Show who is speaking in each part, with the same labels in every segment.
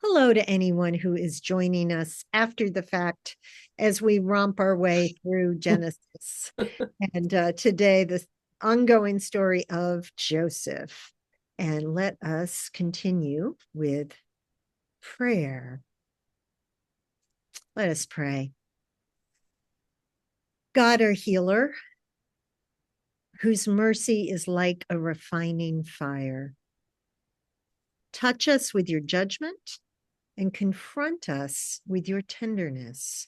Speaker 1: Hello to anyone who is joining us after the fact as we romp our way through Genesis. And today, the ongoing story of Joseph. And let us continue with prayer. Let us pray. God, our healer, whose mercy is like a refining fire, touch us with your judgment and confront us with your tenderness,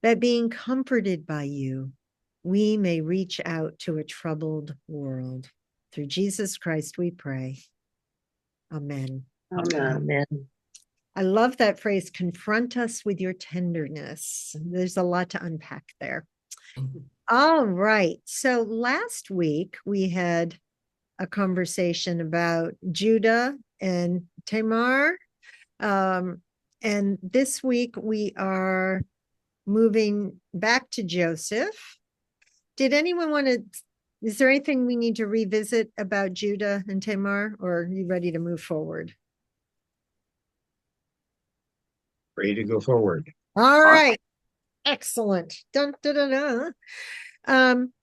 Speaker 1: that being comforted by you, we may reach out to a troubled world. Through Jesus Christ, we pray. Amen.
Speaker 2: Amen.
Speaker 1: I love that phrase, confront us with your tenderness. There's a lot to unpack there. All right. So last week we had a conversation about Judah and Tamar. And this week we are moving back to Joseph. Did anyone want to, is there anything we need to revisit about Judah and Tamar, or are you ready to move forward?
Speaker 2: Ready to go forward.
Speaker 1: All right. Excellent. Dun, dun, dun, dun. Um,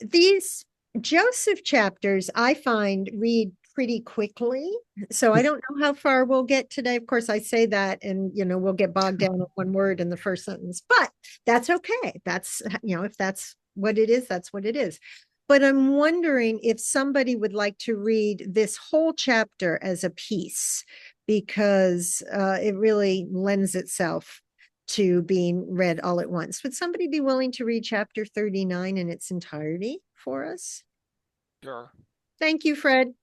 Speaker 1: these Joseph chapters I find read pretty quickly. So I don't know how far we'll get today. Of course, I say that and we'll get bogged down in one word in the first sentence, but that's okay. That's if that's what it is, that's what it is. But I'm wondering if somebody would like to read this whole chapter as a piece because it really lends itself to being read all at once. Would somebody be willing to read chapter 39 in its entirety for us?
Speaker 3: Sure.
Speaker 1: Thank you, Fred.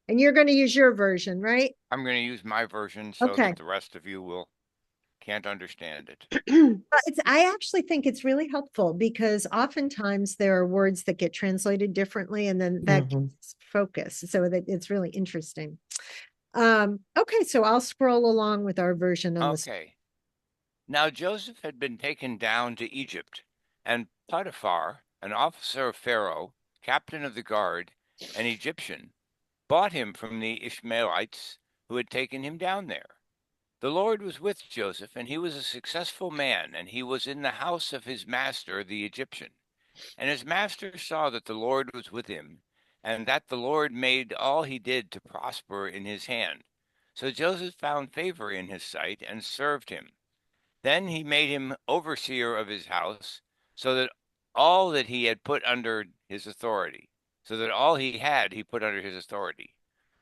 Speaker 1: And you're going to use your version, right?
Speaker 3: I'm going to use my version so
Speaker 1: Okay.
Speaker 3: that the rest of you can't understand it.
Speaker 1: I actually think it's really helpful because oftentimes there are words that get translated differently and then that gets focus. So that it's really interesting. Okay, so I'll scroll along with our version on this.
Speaker 3: Okay. Now Joseph had been taken down to Egypt, and Potiphar, an officer of Pharaoh, captain of the guard, an Egyptian, bought him from the Ishmaelites who had taken him down there. The Lord was with Joseph, and he was a successful man, and he was in the house of his master the Egyptian. And his master saw that the Lord was with him, and that the Lord made all he did to prosper in his hand. So Joseph found favor in his sight and served him. Then he made him overseer of his house, so that all that he had put under his authority, so that all he had he put under his authority.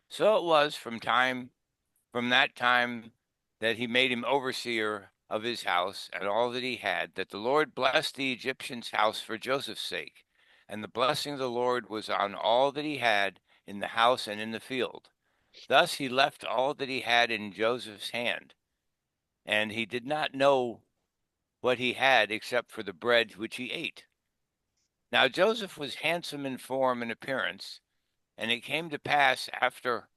Speaker 3: So it was from that time that he made him overseer of his house and all that he had, that the Lord blessed the Egyptian's house for Joseph's sake. And the blessing of the Lord was on all that he had in the house and in the field. Thus he left all that he had in Joseph's hand, and he did not know what he had except for the bread which he ate. Now Joseph was handsome in form and appearance, and it came to pass after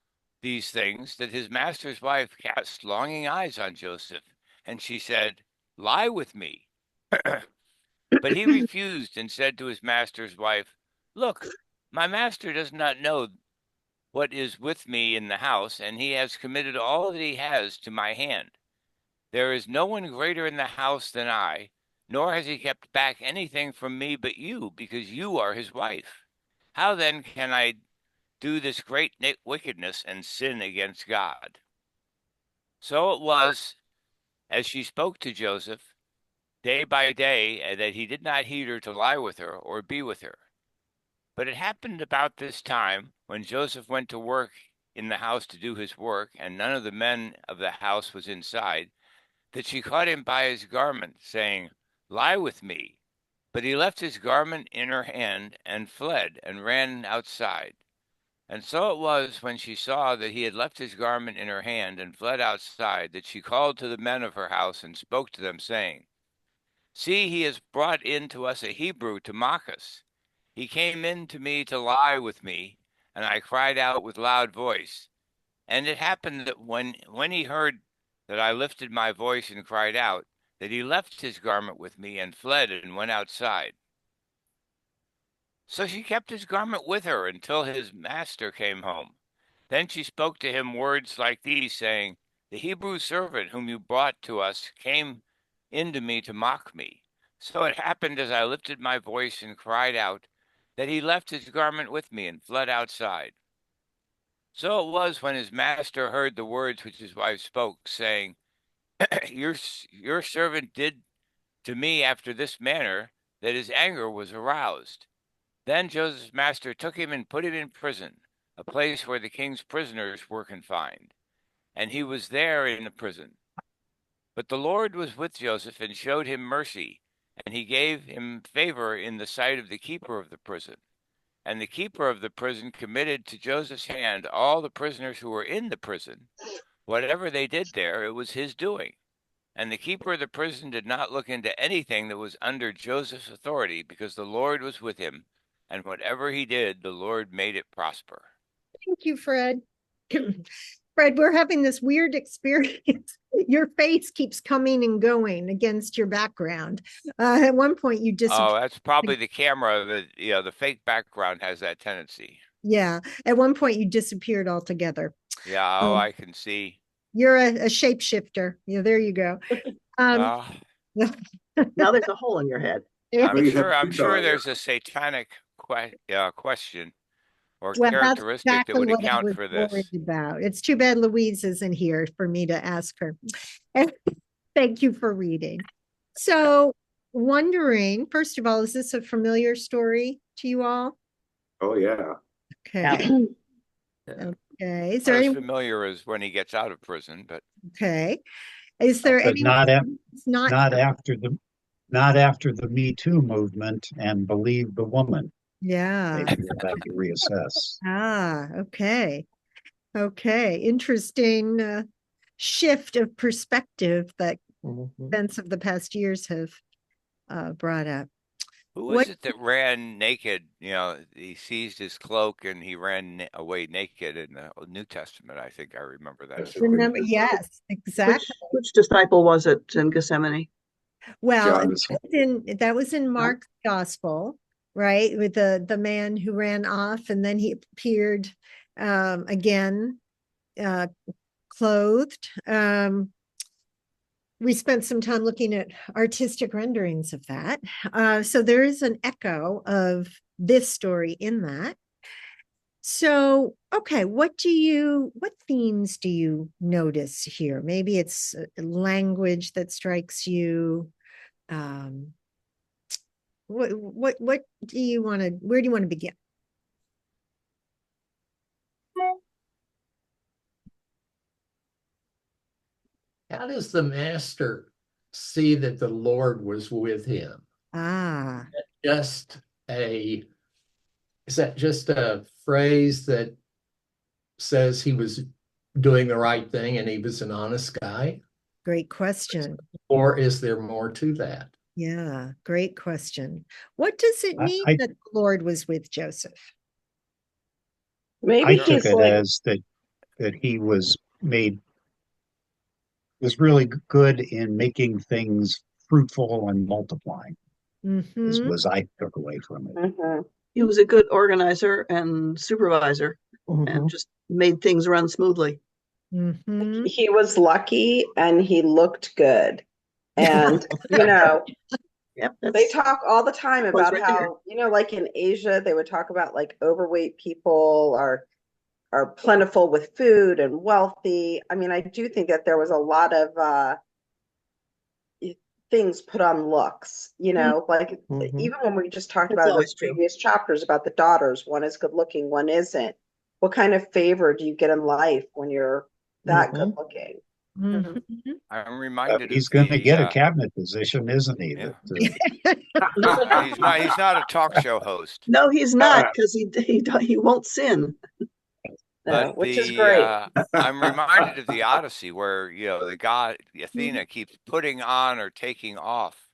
Speaker 3: these things that his master's wife cast longing eyes on Joseph, and she said, "Lie with me." But he refused and said to his master's wife, "Look, my master does not know what is with me in the house, and he has committed all that he has to my hand. There is no one greater in the house than I, nor has he kept back anything from me but you, because you are his wife. How then can I do this great wickedness and sin against God?" So it was, as she spoke to Joseph day by day, that he did not heed her to lie with her or be with her. But it happened about this time, when Joseph went to work in the house to do his work, and none of the men of the house was inside, that she caught him by his garment, saying, "Lie with me." But he left his garment in her hand and fled and ran outside. And so it was, when she saw that he had left his garment in her hand and fled outside, that she called to the men of her house and spoke to them, saying, "See, he has brought in to us a Hebrew to mock us. He came in to me to lie with me, and I cried out with loud voice. And it happened that when he heard that I lifted my voice and cried out, that he left his garment with me and fled and went outside. So she kept his garment with her until his master came home. Then she spoke to him words like these, saying, "The Hebrew servant whom you brought to us came in to me to mock me. So it happened as I lifted my voice and cried out, that he left his garment with me and fled outside. So it was when his master heard the words which his wife spoke, saying, your servant did to me after this manner, that his anger was aroused. Then Joseph's master took him and put him in prison, a place where the king's prisoners were confined. And he was there in the prison. But the Lord was with Joseph and showed him mercy, and he gave him favor in the sight of the keeper of the prison. And the keeper of the prison committed to Joseph's hand all the prisoners who were in the prison. Whatever they did there, it was his doing. And the keeper of the prison did not look into anything that was under Joseph's authority, because the Lord was with him, and whatever he did, the Lord made it prosper.
Speaker 1: Thank you, Fred. Fred, we're having this weird experience. Your face keeps coming and going against your background. At one point, you disappeared.
Speaker 3: Oh, that's probably the camera. The fake background has that tendency.
Speaker 1: Yeah, at one point you disappeared altogether.
Speaker 3: Yeah, I can see.
Speaker 1: You're a shapeshifter. Yeah, there you go.
Speaker 3: Uh,
Speaker 4: Now there's a hole in your head.
Speaker 3: I'm sure there's a satanic question or
Speaker 1: Well, that's
Speaker 3: characteristic that
Speaker 1: exactly
Speaker 3: would
Speaker 1: what I
Speaker 3: account
Speaker 1: was
Speaker 3: for
Speaker 1: worried
Speaker 3: this.
Speaker 1: about. It's too bad Louise isn't here for me to ask her. Thank you for reading. So, wondering, first of all, is this a familiar story to you all?
Speaker 2: Oh, yeah.
Speaker 1: Okay. Okay. Is there
Speaker 3: Not as
Speaker 1: any?
Speaker 3: familiar as when he gets out of prison, but
Speaker 1: Okay. Is there
Speaker 5: But
Speaker 1: any? Not
Speaker 5: not after the Me Too movement and Believe the Woman.
Speaker 1: yeah.
Speaker 5: Maybe we'll have to reassess.
Speaker 1: Okay. Okay. Interesting shift of perspective that events of the past years have brought up.
Speaker 3: who
Speaker 1: What-
Speaker 3: was it that ran naked? He seized his cloak and he ran away naked in the New Testament. I think I remember that.
Speaker 2: That's
Speaker 3: story.
Speaker 1: Remember, yes, exactly.
Speaker 4: Which disciple was it in Gethsemane?
Speaker 1: Well,
Speaker 2: John's-
Speaker 1: that was in Mark's gospel, right? With the man who ran off and then he appeared again, clothed. We spent some time looking at artistic renderings of that. So there is an echo of this story in that. So, okay, what themes do you notice here? Maybe it's language that strikes you. What do you want to, where do you want to begin?
Speaker 6: How does the master see that the Lord was with him?
Speaker 1: Ah,
Speaker 6: Just is that just a phrase that says he was doing the right thing and he was an honest guy?
Speaker 1: great question.
Speaker 6: Or is there more to that?
Speaker 1: Yeah, great question. What does it mean
Speaker 5: I-
Speaker 1: that the Lord was with Joseph?
Speaker 4: Maybe
Speaker 5: I took
Speaker 4: he's
Speaker 5: it
Speaker 4: like,
Speaker 5: as that he was really good in making things fruitful and multiplying, is
Speaker 1: Mm-hmm.
Speaker 5: was I took away from it.
Speaker 4: Mhm. He was a good organizer and supervisor and just made things run smoothly.
Speaker 1: Mm-hmm.
Speaker 7: He was lucky and he looked good. And,
Speaker 4: Yep,
Speaker 7: they talk all the time
Speaker 4: was
Speaker 7: about
Speaker 4: right
Speaker 7: how, like in Asia, they would talk about like overweight people are plentiful with food and wealthy. I mean, I do think that there was a lot of things put on looks, like even when we just talked
Speaker 4: That's
Speaker 7: about in the
Speaker 4: always true.
Speaker 7: previous chapters about the daughters, one is good looking, one isn't. What kind of favor do you get in life when you're that good looking?
Speaker 1: Mm-hmm.
Speaker 3: I'm reminded
Speaker 5: He's
Speaker 3: of
Speaker 5: going to
Speaker 3: the,
Speaker 5: get a cabinet position, isn't he?
Speaker 3: Yeah.
Speaker 5: That,
Speaker 3: he's not a talk show host.
Speaker 4: No, he's not, because he won't sin.
Speaker 3: But
Speaker 7: Which is great.
Speaker 3: I'm reminded of the Odyssey where, the god Athena keeps putting on or taking off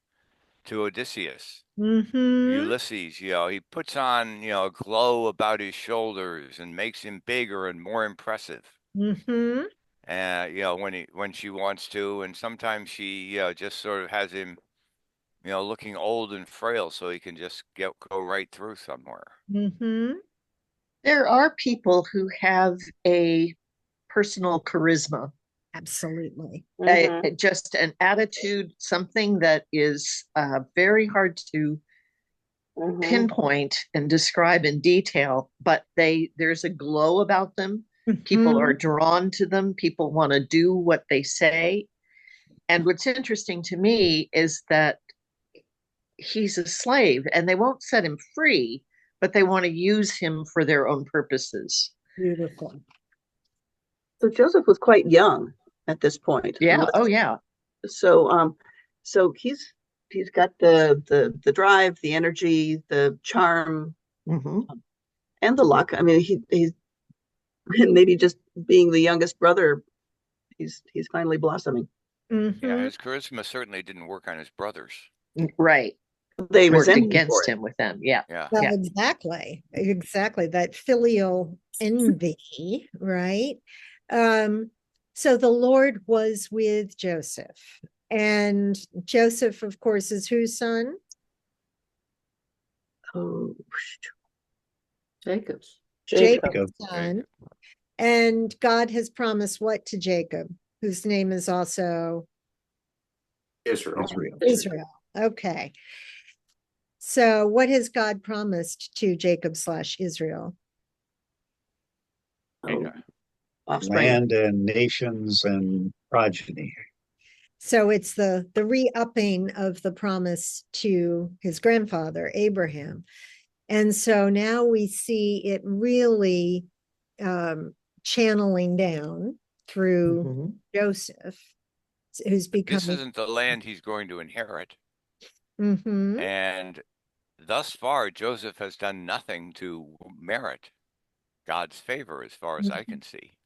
Speaker 3: to Odysseus.
Speaker 1: Mm-hmm.
Speaker 3: Ulysses, he puts on, a glow about his shoulders and makes him bigger and more impressive.
Speaker 1: Mm-hmm.
Speaker 3: And, when she wants to, and sometimes she, just sort of has him, looking old and frail so he can just go right through somewhere.
Speaker 1: Mm-hmm.
Speaker 2: There are people who have a personal charisma,
Speaker 1: Absolutely.
Speaker 7: Mhm.
Speaker 2: just an attitude, something that is very hard to
Speaker 7: Mhm.
Speaker 2: pinpoint and describe in detail, but there's a glow about them. People are
Speaker 1: Mhm.
Speaker 2: drawn to them. People want to do what they say. And what's interesting to me is that he's a slave and they won't set him free, but they want to use him for their own purposes.
Speaker 1: Beautiful.
Speaker 4: So Joseph was quite young at this point.
Speaker 2: Yeah. Oh, yeah.
Speaker 4: So so he's got the drive, the energy, the charm,
Speaker 2: Mm-hmm.
Speaker 4: and the luck. I mean, he's maybe just being the youngest brother, he's finally blossoming.
Speaker 3: Yeah,
Speaker 1: Mhm.
Speaker 3: his charisma certainly didn't work on his brothers.
Speaker 2: Right.
Speaker 4: They
Speaker 2: Worked
Speaker 4: resent him for
Speaker 2: against
Speaker 4: it.
Speaker 2: him with them. Yeah.
Speaker 3: Yeah.
Speaker 1: Well,
Speaker 2: Yeah.
Speaker 1: exactly. That filial envy, right? So the Lord was with Joseph. And Joseph, of course, is whose son?
Speaker 4: Oh,
Speaker 6: Jacob's.
Speaker 7: Jacob.
Speaker 1: Jacob's son. And God has promised what to Jacob, whose name is also
Speaker 6: Israel.
Speaker 1: Israel. Okay. So what has God promised to Jacob / Israel?
Speaker 4: oh, offspring.
Speaker 5: Land and nations and progeny.
Speaker 1: So it's the re-upping of the promise to his grandfather, Abraham. And so now we see it really channeling down through
Speaker 2: Mhm.
Speaker 1: Joseph, who's
Speaker 3: This
Speaker 1: becoming.
Speaker 3: isn't the land he's going to inherit.
Speaker 1: Mhm.
Speaker 3: And thus far, Joseph has done nothing to merit God's favor, as far as I can see.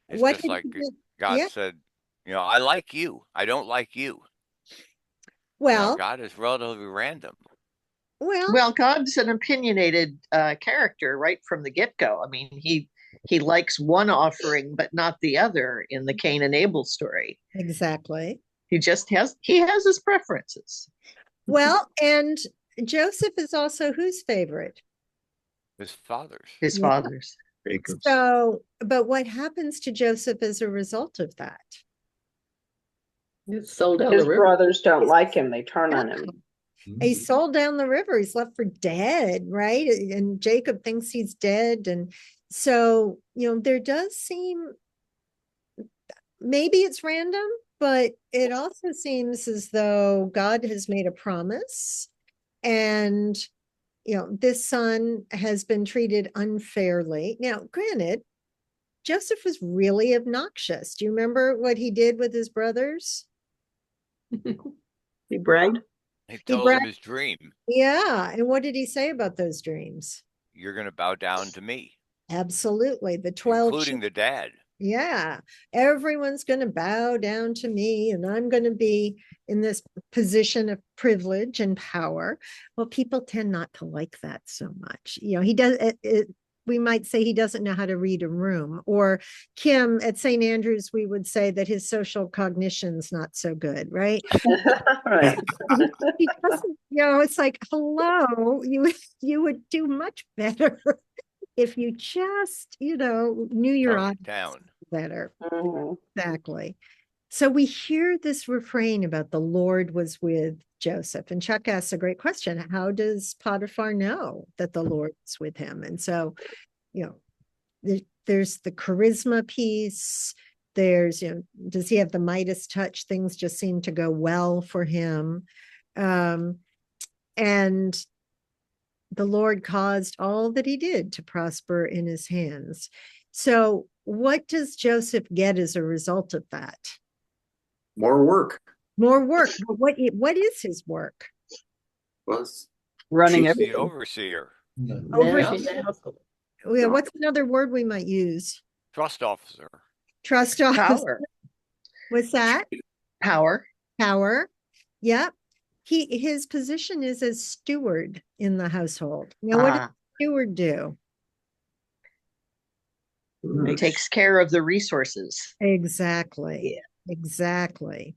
Speaker 3: It's
Speaker 1: What
Speaker 3: just
Speaker 1: did
Speaker 3: like
Speaker 1: he do?
Speaker 3: God
Speaker 1: Yeah.
Speaker 3: said, I like you. I don't like you.
Speaker 1: Well,
Speaker 3: God is relatively random.
Speaker 2: Well, God's an opinionated character right from the get-go. I mean, he likes one offering but not the other in the Cain and Abel story.
Speaker 1: exactly.
Speaker 2: He has his preferences.
Speaker 1: Well, and Joseph is also whose favorite?
Speaker 3: His father's.
Speaker 2: His
Speaker 1: Yeah.
Speaker 2: father's.
Speaker 5: Jacob's.
Speaker 1: So, but what happens to Joseph as a result of that?
Speaker 6: It's sold down
Speaker 7: His
Speaker 6: the river.
Speaker 7: brothers don't like him. They turn on him.
Speaker 1: He's sold down the river. He's left for dead, right? And Jacob thinks he's dead. And so, there does seem, maybe it's random, but it also seems as though God has made a promise. And, this son has been treated unfairly. Now, granted, Joseph was really obnoxious. Do you remember what he did with his brothers?
Speaker 4: He bragged.
Speaker 3: He
Speaker 1: He
Speaker 3: told him
Speaker 1: bragged.
Speaker 3: his dream.
Speaker 1: Yeah. And what did he say about those dreams?
Speaker 3: You're going to bow down to me,
Speaker 1: Absolutely. The 12
Speaker 3: including the dad.
Speaker 1: Yeah, everyone's going to bow down to me, and I'm going to be in this position of privilege and power. Well, people tend not to like that so much. He does we might say he doesn't know how to read a room. Or Kim, at St. Andrews, we would say that his social cognition's not so good, right?
Speaker 7: Right.
Speaker 1: He doesn't, it's like, hello, you would do much better if you just, knew your
Speaker 3: Tone
Speaker 1: audience
Speaker 3: it down.
Speaker 1: better.
Speaker 7: Mhm.
Speaker 1: Exactly. So we hear this refrain about the Lord was with Joseph. And Chuck asks a great question. How does Potiphar know that the Lord is with him? And so, there's the charisma piece. There's, does he have the Midas touch? Things just seem to go well for him. And the Lord caused all that he did to prosper in his hands. So what does Joseph get as a result of that?
Speaker 6: More work.
Speaker 1: More work. But what is his work?
Speaker 6: Was
Speaker 4: Running
Speaker 3: He's
Speaker 4: everything.
Speaker 3: the overseer,
Speaker 1: Overseer.
Speaker 6: managing the household.
Speaker 1: Yeah, what's another word we might use?
Speaker 3: trust officer.
Speaker 1: Trust officer.
Speaker 2: Power.
Speaker 1: What's that?
Speaker 2: Power.
Speaker 1: Power. Yep. His position is as steward in the household. Now, what does steward do?
Speaker 2: Takes care of the resources.
Speaker 1: Exactly.
Speaker 4: Yeah.
Speaker 1: Exactly.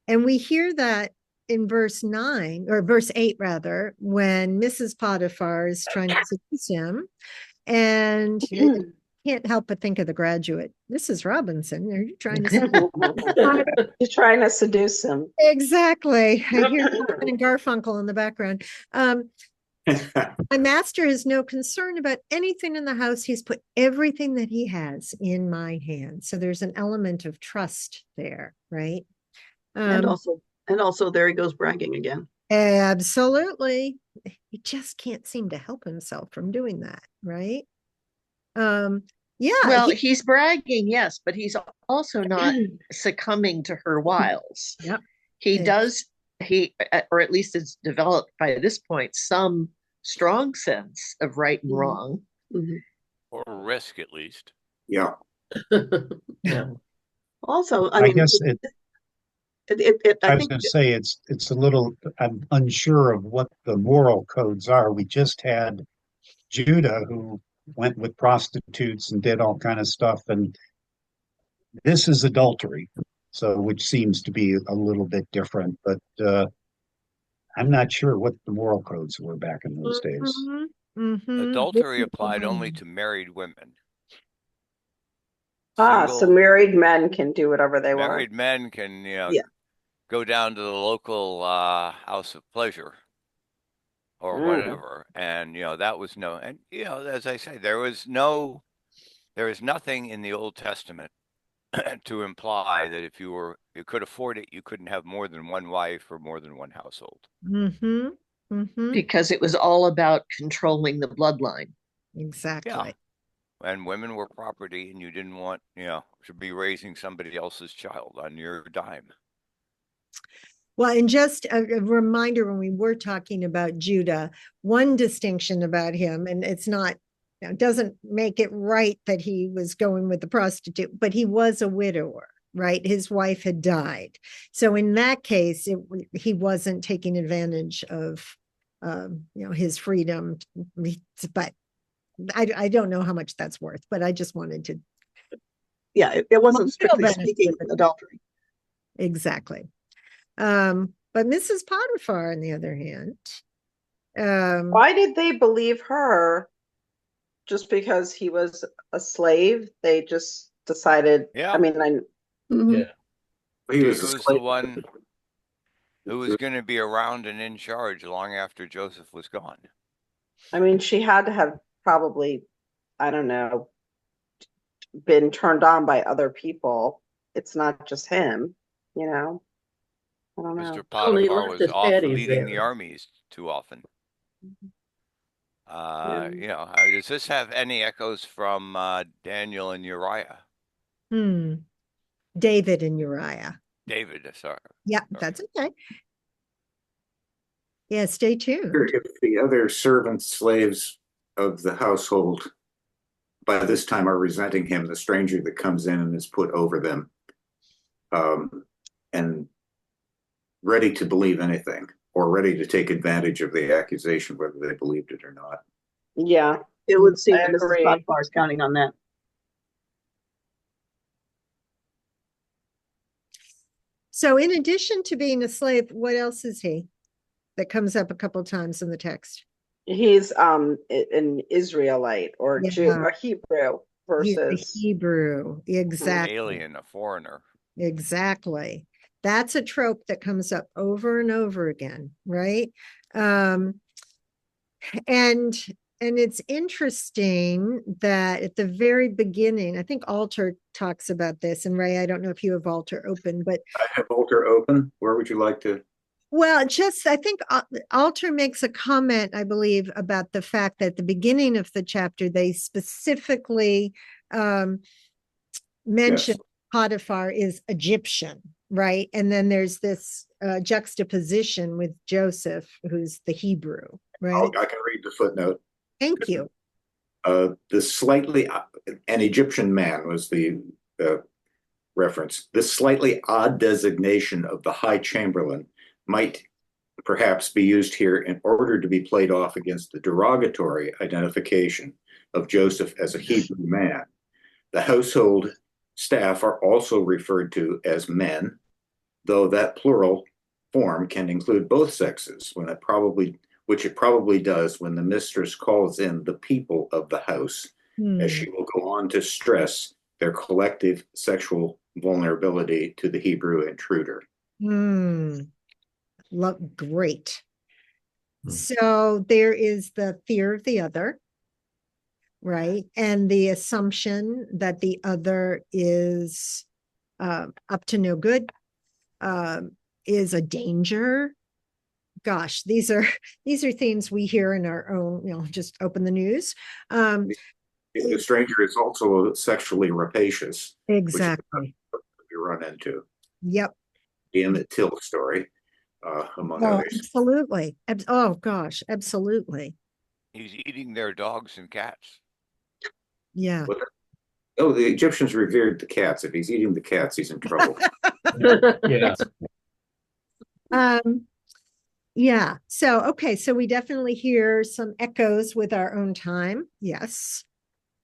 Speaker 1: And we hear that in verse 9 or verse 8 rather, when Mrs. Potiphar is trying to seduce him. And I can't help but think of The Graduate. Mrs. Robinson, are you trying to
Speaker 7: She's trying to seduce him.
Speaker 1: Exactly. I hear Simon and Garfunkel in the background. My master has no concern about anything in the house. He's put everything that he has in my hands. So there's an element of trust there, right?
Speaker 4: And also there he goes bragging again.
Speaker 1: Absolutely. He just can't seem to help himself from doing that, right? Yeah.
Speaker 2: Well, he's bragging, yes, but he's also not succumbing to her wiles.
Speaker 1: Yep.
Speaker 2: He does, or at least it's developed by this point, some strong sense of right and wrong.
Speaker 4: Mm-hmm.
Speaker 3: Or risk, at least.
Speaker 8: Yeah.
Speaker 4: Also,
Speaker 5: I
Speaker 4: mean,
Speaker 5: guess I was
Speaker 4: think
Speaker 5: going to say it's a little. I'm unsure of what the moral codes are. We just had Judah who went with prostitutes and did all kind of stuff, and this is adultery, so which seems to be a little bit different. But I'm not sure what the moral codes were back in those days.
Speaker 3: Adultery applied only to married women.
Speaker 7: So married men can do whatever they want.
Speaker 3: Married men can, go down to the local house of pleasure or whatever, and that was and as I say, there is nothing in the Old Testament to imply that if you could afford it, you couldn't have more than one wife or more than one household.
Speaker 2: Because it was all about controlling the bloodline.
Speaker 1: Exactly.
Speaker 3: Yeah. And women were property, and you didn't want, to be raising somebody else's child on your dime.
Speaker 1: Well, and just a reminder, when we were talking about Judah, one distinction about him, and it's not, doesn't make it right that he was going with the prostitute, but he was a widower, right? His wife had died. So in that case, he wasn't taking advantage of, his freedom, but I don't know how much that's worth, but I just wanted to.
Speaker 4: Yeah, it wasn't strictly speaking adultery.
Speaker 1: Exactly. But Mrs. Potiphar, on the other hand,
Speaker 7: why did they believe her? Just because he was a slave? They just decided.
Speaker 3: Yeah.
Speaker 7: I mean,
Speaker 3: He was the one who was going to be around and in charge long after Joseph was gone. I
Speaker 7: mean, she had to have probably, I don't know, been turned on by other people. It's not just him, I don't know.
Speaker 3: Mr. Potiphar was off leading the armies too often. Does this have any echoes from Daniel and Uriah?
Speaker 1: David and Uriah.
Speaker 3: David, sorry.
Speaker 1: Yeah, that's okay. Yeah, stay tuned.
Speaker 8: If the other servants, slaves of the household, by this time are resenting him, the stranger that comes in and is put over them, and ready to believe anything or ready to take advantage of the accusation, whether they believed it or not.
Speaker 7: Yeah,
Speaker 4: it would seem that Mrs. Potiphar is counting on that.
Speaker 1: So in addition to being a slave, what else is he? That comes up a couple times in the text.
Speaker 7: He's an Israelite or Jew or Hebrew versus
Speaker 1: Hebrew. Exactly.
Speaker 3: An alien, a foreigner.
Speaker 1: Exactly. That's a trope that comes up over and over again, right? And it's interesting that at the very beginning, I think Alter talks about this, and Ray, I don't know if you have Alter open, but
Speaker 8: I have Alter open. Where would you like to?
Speaker 1: Well, I think Alter makes a comment, I believe, about the fact that at the beginning of the chapter, they specifically mention Potiphar is Egyptian, right? And then there's this juxtaposition with Joseph, who's the Hebrew, right?
Speaker 8: I can read the footnote.
Speaker 1: Thank you.
Speaker 8: An Egyptian man was the reference. This slightly odd designation of the High Chamberlain might perhaps be used here in order to be played off against the derogatory identification of Joseph as a Hebrew man. The household staff are also referred to as men, though that plural form can include both sexes, when it probably which it probably does when the mistress calls in the people of the house, as she will go on to stress their collective sexual vulnerability to the Hebrew intruder.
Speaker 1: Look great. So there is the fear of the other, right? And the assumption that the other is up to no good, is a danger. Gosh, these are themes we hear in our own, just open the news.
Speaker 8: The stranger is also sexually rapacious.
Speaker 1: Exactly.
Speaker 8: Which we run into.
Speaker 1: Yep.
Speaker 8: The Emmett Till story, among others.
Speaker 1: Absolutely. Oh gosh, absolutely.
Speaker 3: He's eating their dogs and cats.
Speaker 1: Yeah.
Speaker 8: Oh, the Egyptians revered the cats. If he's eating the cats, he's in trouble.
Speaker 6: Yeah.
Speaker 1: Yeah. So, okay. So we definitely hear some echoes with our own time. Yes.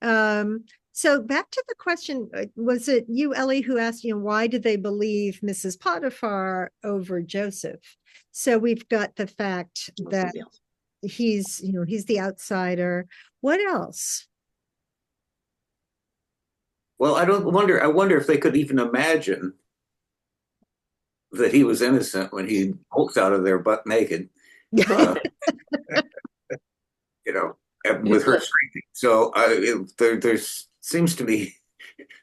Speaker 1: So back to the question, was it you, Ellie, who asked, why did they believe Mrs. Potiphar over Joseph? So we've got the fact that he's the outsider. What else?
Speaker 8: Well, I wonder if they could even imagine that he was innocent when he bolts out of there butt naked. With her screaming. So there seems to be,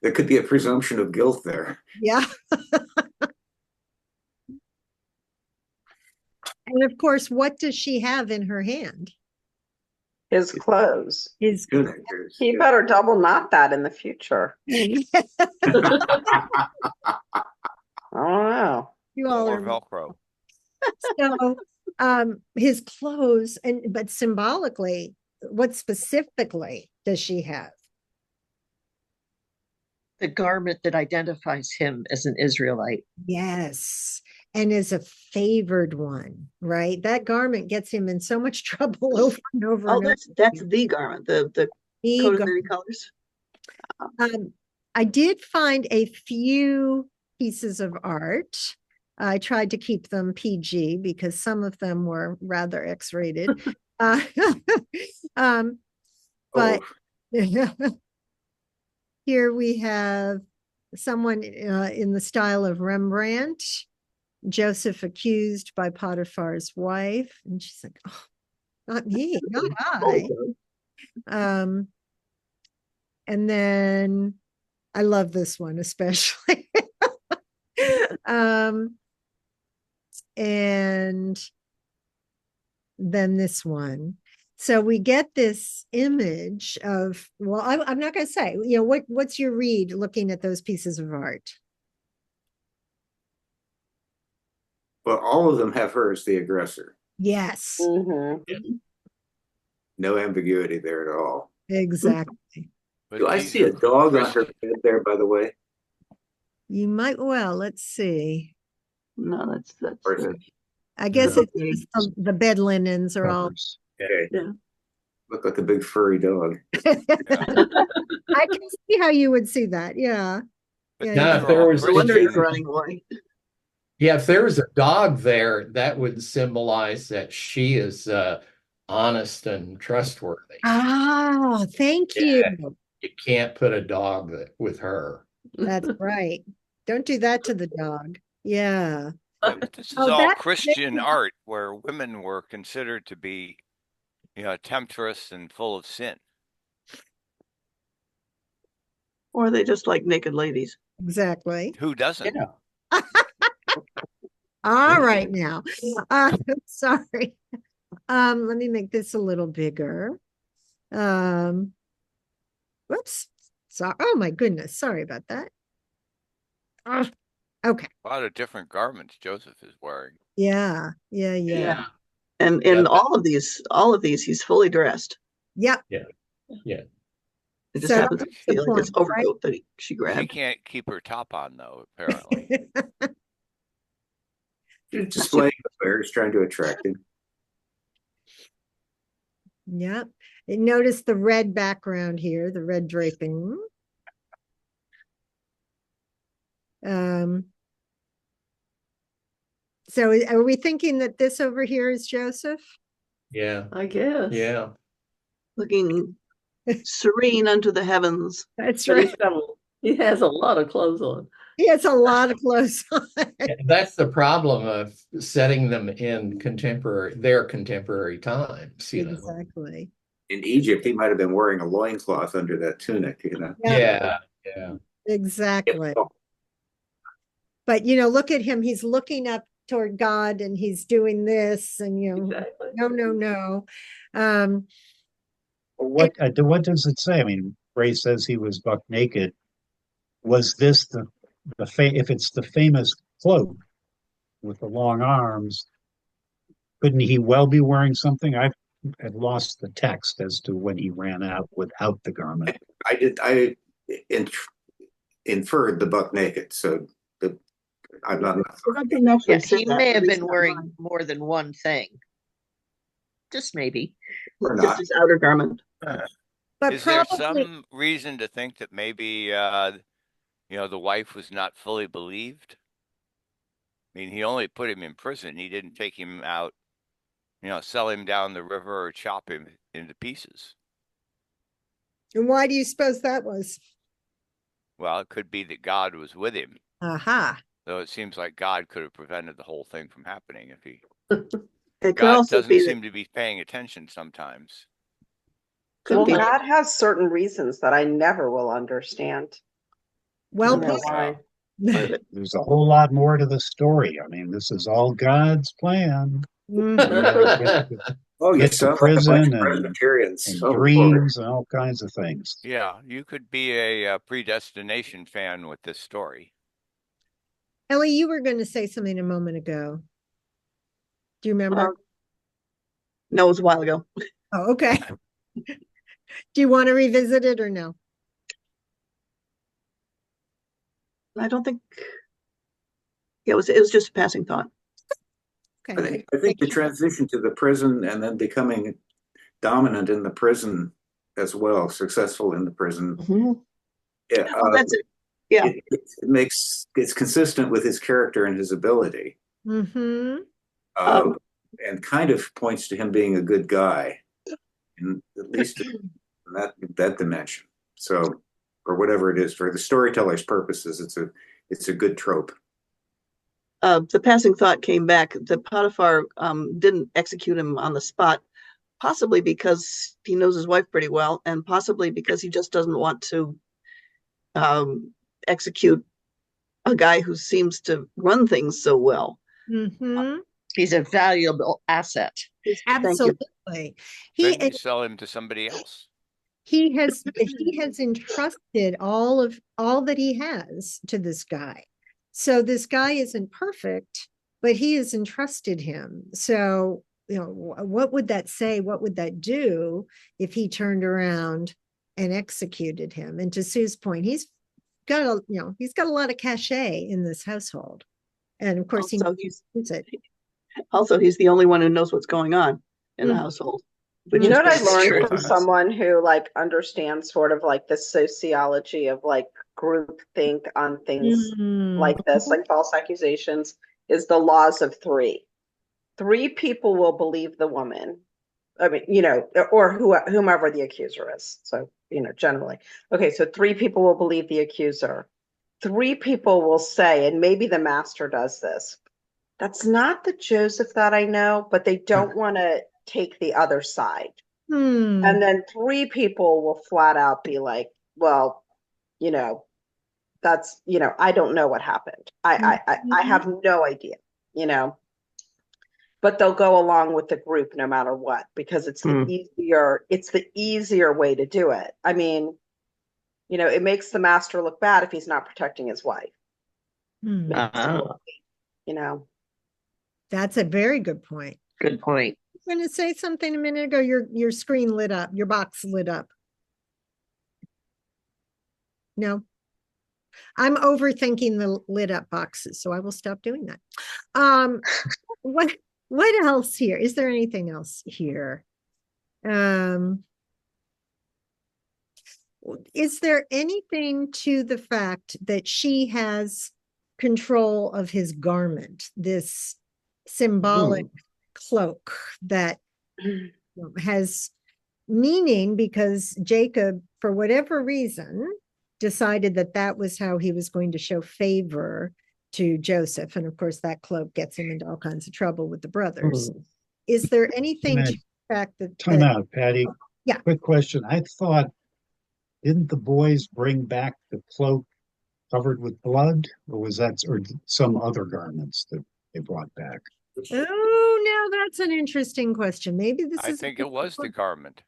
Speaker 8: there could be a presumption of guilt there.
Speaker 1: Yeah. And of course, what does she have in her hand?
Speaker 7: His clothes.
Speaker 1: His
Speaker 7: He better double knot that in the future. I don't know.
Speaker 1: You all
Speaker 3: Or
Speaker 1: are
Speaker 3: Velcro.
Speaker 1: so his clothes, but symbolically, what specifically does she have?
Speaker 2: The garment that identifies him as an Israelite.
Speaker 1: Yes. And is a favored one, right? That garment gets him in so much trouble over and over.
Speaker 4: Oh,
Speaker 1: and
Speaker 4: that's the garment, the coat of many colors.
Speaker 1: I did find a few pieces of art. I tried to keep them PG because some of them were rather X-rated. But here we have someone in the style of Rembrandt, Joseph accused by Potiphar's wife. And she's like, oh, not me, not I. And then I love this one especially. And then this one. So we get this image of, well, I'm not going to say, what's your read looking at those pieces of art?
Speaker 8: Well, all of them have her as the aggressor.
Speaker 1: Yes.
Speaker 8: No ambiguity there at all.
Speaker 1: Exactly.
Speaker 8: Do I see a dog on her bed there, by the way?
Speaker 1: You might, let's see.
Speaker 4: No, that's
Speaker 1: I guess it's just the bed linens are all.
Speaker 8: Okay. Yeah. Look like a big furry dog.
Speaker 1: I can see how you would see that. Yeah.
Speaker 6: Now, if there was
Speaker 4: running away.
Speaker 6: Yeah, if there was a dog there, that would symbolize that she is honest and trustworthy.
Speaker 1: Ah, thank you.
Speaker 6: You can't put a dog with her.
Speaker 1: That's right. Don't do that to the dog. Yeah.
Speaker 3: This is all Christian art where women were considered to be, temptress and full of sin.
Speaker 4: Or they just like naked ladies.
Speaker 1: Exactly.
Speaker 3: Who doesn't?
Speaker 1: Yeah. All right now. Sorry. Let me make this a little bigger. Whoops. So, oh my goodness. Sorry about that. Okay.
Speaker 3: A lot of different garments Joseph is wearing.
Speaker 1: Yeah.
Speaker 4: And in all of these, he's fully dressed.
Speaker 1: Yep.
Speaker 6: Yeah.
Speaker 4: It just happens to be like this overcoat that she grabbed.
Speaker 3: She can't keep her top on though, apparently.
Speaker 8: Displaying affairs, trying to attract him.
Speaker 1: Yep. And notice the red background here, the red draping. So are we thinking that this over here is Joseph?
Speaker 6: Yeah.
Speaker 9: I guess.
Speaker 6: Yeah.
Speaker 4: Looking serene unto the heavens.
Speaker 1: That's
Speaker 9: But
Speaker 1: right.
Speaker 9: he has a lot of clothes on.
Speaker 1: He has a lot of clothes on.
Speaker 6: That's the problem of setting them in their contemporary times,
Speaker 1: Exactly.
Speaker 8: In Egypt, he might have been wearing a loincloth under that tunic, you know.
Speaker 1: Yeah,
Speaker 6: Yeah.
Speaker 1: exactly. But look at him. He's looking up toward God and he's doing this and
Speaker 9: Exactly.
Speaker 1: no. Um,
Speaker 5: What does it say? I mean, Ray says he was buck naked. Was this if it's the famous cloak with the long arms, couldn't he well be wearing something? I had lost the text as to when he ran out without the garment.
Speaker 8: I inferred the buck naked, so I'm not.
Speaker 4: It didn't actually
Speaker 2: Yeah,
Speaker 4: say
Speaker 2: he
Speaker 4: that,
Speaker 2: may
Speaker 4: at
Speaker 2: have
Speaker 4: least
Speaker 2: been
Speaker 4: not
Speaker 2: wearing
Speaker 4: mine.
Speaker 2: more than one thing. Just maybe.
Speaker 8: Or
Speaker 4: Just
Speaker 8: not.
Speaker 4: his outer garment.
Speaker 1: but
Speaker 3: Is there
Speaker 1: probably
Speaker 3: some reason to think that maybe the wife was not fully believed? I mean, he only put him in prison. He didn't take him out, sell him down the river or chop him into pieces.
Speaker 1: and why do you suppose that was?
Speaker 3: Well, it could be that God was with him.
Speaker 1: Aha.
Speaker 3: Though it seems like God could have prevented the whole thing from happening if he.
Speaker 4: It could
Speaker 3: God
Speaker 4: also
Speaker 3: doesn't
Speaker 4: be that
Speaker 3: seem to be paying attention sometimes.
Speaker 4: could
Speaker 7: Well,
Speaker 4: be
Speaker 7: God has certain reasons that I never will understand.
Speaker 1: Well
Speaker 7: You know
Speaker 1: put.
Speaker 7: why?
Speaker 5: There's a whole lot more to the story. I mean, this is all God's plan.
Speaker 1: Mhm.
Speaker 8: Oh, you
Speaker 5: Get to
Speaker 8: sound like a bunch
Speaker 5: prison
Speaker 8: of
Speaker 5: and
Speaker 8: Presbyterians. Oh, boy.
Speaker 5: dreams and all kinds of things.
Speaker 3: Yeah, you could be a predestination fan with this story.
Speaker 1: Ellie, you were going to say something a moment ago. Do you remember?
Speaker 4: no, it was a while ago.
Speaker 1: Oh, okay. Do you want to revisit it or no?
Speaker 4: I don't think. Yeah, it was just a passing thought.
Speaker 1: Okay.
Speaker 8: I think the transition to the prison and then becoming dominant in the prison as well, successful in the prison.
Speaker 4: Mhm.
Speaker 8: Yeah,
Speaker 4: Oh, that's it. Yeah.
Speaker 8: it's consistent with his character and his ability,
Speaker 1: Mm-hmm.
Speaker 8: and kind of points to him being a good guy, in at least in that dimension. So, or whatever it is, for the storyteller's purposes, it's a good trope.
Speaker 4: The passing thought came back that Potiphar didn't execute him on the spot, possibly because he knows his wife pretty well, and possibly because he just doesn't want to execute a guy who seems to run things so well.
Speaker 1: Mm-hmm.
Speaker 2: He's a valuable asset.
Speaker 4: Thank you.
Speaker 1: Absolutely.
Speaker 3: Maybe sell him to somebody else.
Speaker 1: He has entrusted all that he has to this guy. So this guy isn't perfect, but he has entrusted him. So, what would that say? What would that do if he turned around and executed him? And to Sue's point, he's got a lot of cachet in this household. And of course,
Speaker 4: also he's the only one who knows what's going on in the household.
Speaker 7: You know what I learned from someone who understands sort of the sociology of group think on things like this, like false accusations, is the laws of three. Three people will believe the woman. I mean, or whomever the accuser is. So, generally. Okay, so three people will believe the accuser. Three people will say, and maybe the master does this, that's not the Joseph that I know, but they don't want to take the other side. And then three people will flat out be like, well, that's, I don't know what happened. I have no idea, but they'll go along with the group no matter what, because it's the easier way to do it. I mean, it makes the master look bad if he's not protecting his wife.
Speaker 1: That's a very good point.
Speaker 2: Good point.
Speaker 1: I'm going to say something a minute ago. Your screen lit up. Your box lit up. No, I'm overthinking the lit up boxes, so I will stop doing that. What else here? Is there anything else here? Is there anything to the fact that she has control of his garment, this symbolic cloak that has meaning because Jacob, for whatever reason, decided that that was how he was going to show favor to Joseph. And of course, that cloak gets him into all kinds of trouble with the brothers. Is there anything to the fact that
Speaker 5: Time out, Patty.
Speaker 1: Yeah.
Speaker 5: Quick question. I thought, didn't the boys bring back the cloak covered with blood, or was that or some other garments that they brought back?
Speaker 1: Oh, now that's an interesting question. Maybe this
Speaker 3: I
Speaker 1: is
Speaker 3: think it was the garment.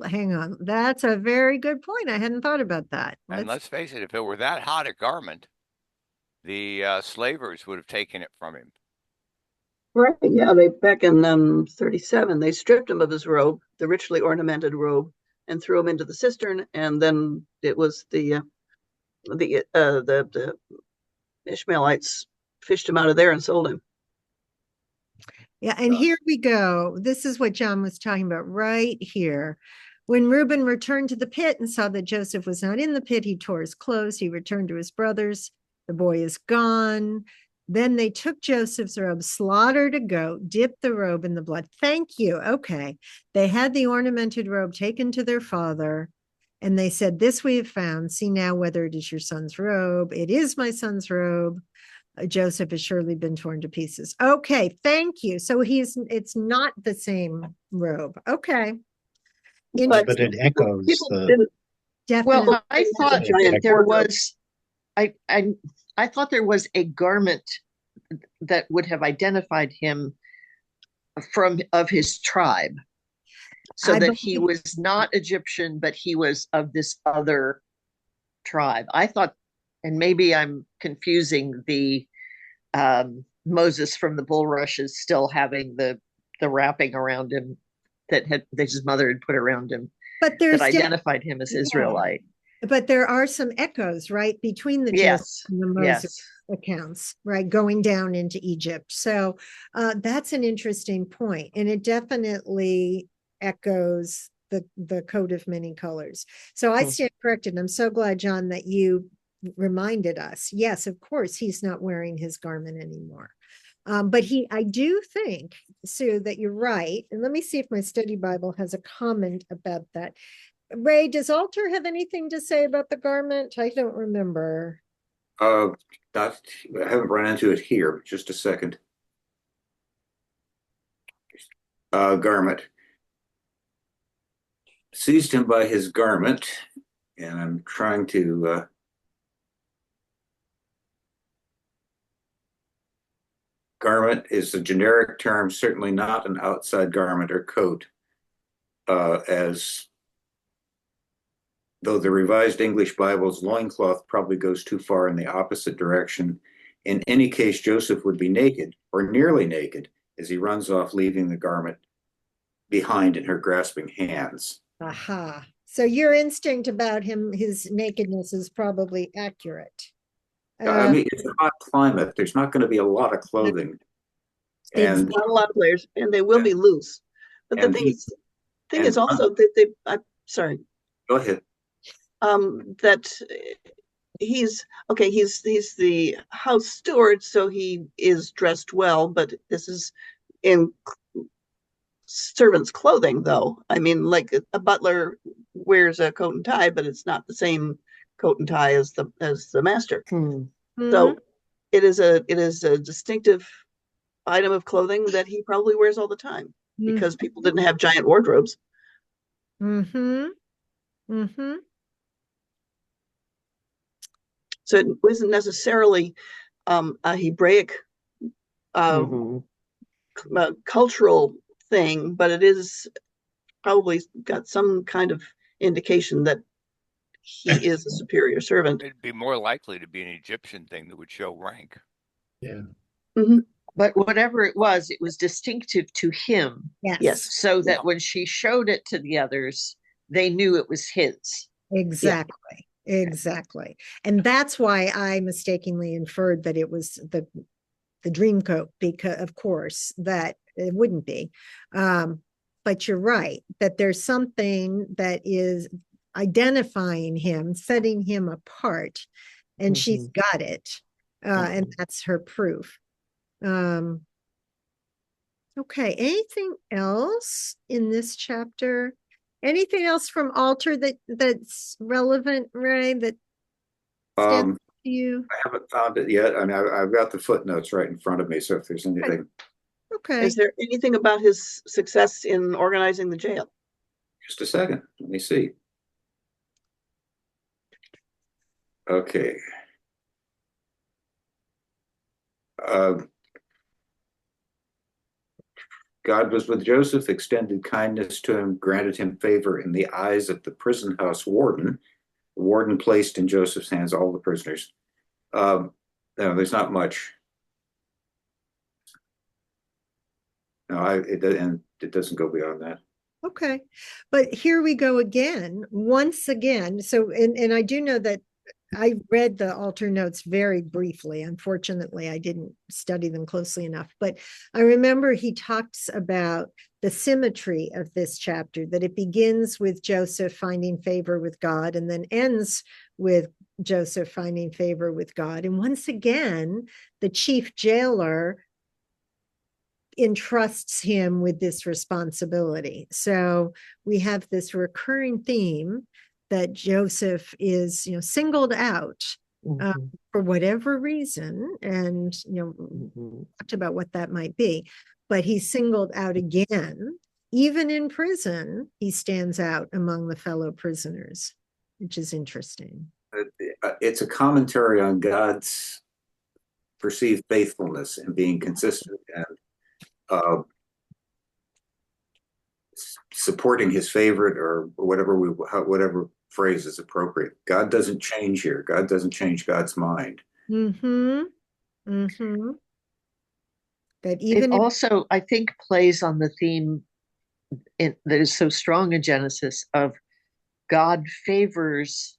Speaker 1: hang on. That's a very good point. I hadn't thought about that.
Speaker 3: And let's face it, if it were that hot a garment, the slavers would have taken it from him.
Speaker 4: Right. Yeah. They back in 37, they stripped him of his robe, the richly ornamented robe, and threw him into the cistern. And then it was the Ishmaelites fished him out of there and sold him.
Speaker 1: Yeah, and here we go. This is what John was talking about right here. When Reuben returned to the pit and saw that Joseph was not in the pit, he tore his clothes. He returned to his brothers. The boy is gone. Then they took Joseph's robe, slaughtered a goat, dipped the robe in the blood. Thank you. Okay. They had the ornamented robe taken to their father, and they said, "This we have found. See now whether it is your son's robe. It is my son's robe. Joseph has surely been torn to pieces." Okay, thank you. So it's not the same robe. Okay.
Speaker 5: But it echoes the.
Speaker 1: Definitely.
Speaker 2: Well, I thought that there was, I thought there was a garment that would have identified him of his tribe, so that he was not Egyptian, but he was of this other tribe. I thought, and maybe I'm confusing the Moses from the bulrushes still having the wrapping around him that his mother had put around him,
Speaker 1: but there's
Speaker 2: that identified him as Israelite.
Speaker 1: But there are some echoes, right, between the Joseph and the Moses accounts, right, going down into Egypt. So that's an interesting point, and it definitely echoes the coat of many colors. So I stand corrected. I'm so glad, John, that you reminded us. Yes, of course, he's not wearing his garment anymore. But I do think, Sue, that you're right. And let me see if my study Bible has a comment about that. Ray, does Alter have anything to say about the garment? I don't remember.
Speaker 8: I haven't run into it here. Just a second. Garment. Seized him by his garment, and I'm trying to garment is a generic term, certainly not an outside garment or coat, as though the Revised English Bible's loincloth probably goes too far in the opposite direction. In any case, Joseph would be naked, or nearly naked, as he runs off, leaving the garment behind in her grasping hands.
Speaker 1: Aha. So your instinct about his nakedness is probably accurate.
Speaker 8: I mean, it's a hot climate. There's not going to be a lot of clothing.
Speaker 4: And not a lot of players, and they will be loose. But the thing is also that I'm sorry.
Speaker 8: Go ahead.
Speaker 4: That he's the house steward, so he is dressed well, but this is in servant's clothing, though. I mean, like a butler wears a coat and tie, but it's not the same coat and tie as the master. So it is a distinctive item of clothing that he probably wears all the time because people didn't have giant wardrobes. So it wasn't necessarily a Hebraic cultural thing, but it is probably got some kind of indication that he is a superior servant.
Speaker 3: It'd be more likely to be an Egyptian thing that would show rank.
Speaker 6: Yeah.
Speaker 2: But whatever it was distinctive to him.
Speaker 1: Yes.
Speaker 2: So that when she showed it to the others, they knew it was his.
Speaker 1: Exactly. Exactly. And that's why I mistakenly inferred that it was the dream coat, because of course that it wouldn't be. But you're right, that there's something that is identifying him, setting him apart, and she's got it. And that's her proof. Okay, anything else in this chapter? Anything else from Altar that's relevant, Ray, that stands
Speaker 8: Um,
Speaker 1: to you?
Speaker 8: I haven't found it yet. I mean, I've got the footnotes right in front of me. So if there's anything,
Speaker 1: Okay.
Speaker 4: Is there anything about his success in organizing the jail?
Speaker 8: just a second. Let me see. Okay. Uh, God was with Joseph, extended kindness to him, granted him favor in the eyes of the prison house warden. The warden placed in Joseph's hands all the prisoners. No, there's not much. No, and it doesn't go beyond that.
Speaker 1: Okay. But here we go again, once again. So, and I do know that I read the altar notes very briefly. Unfortunately, I didn't study them closely enough. But I remember he talks about the symmetry of this chapter, that it begins with Joseph finding favor with God and then ends with Joseph finding favor with God. And once again, the chief jailer entrusts him with this responsibility. So we have this recurring theme that Joseph is, singled out for whatever reason, and talked about what that might be. But he's singled out again. Even in prison, he stands out among the fellow prisoners, which is interesting.
Speaker 8: It's a commentary on God's perceived faithfulness and being consistent and supporting his favorite, or whatever phrase is appropriate. God doesn't change here. God doesn't change God's mind.
Speaker 1: Mm-hmm. Mm-hmm. That
Speaker 2: It
Speaker 1: even if
Speaker 2: also, I think, plays on the theme that is so strong in Genesis of God favors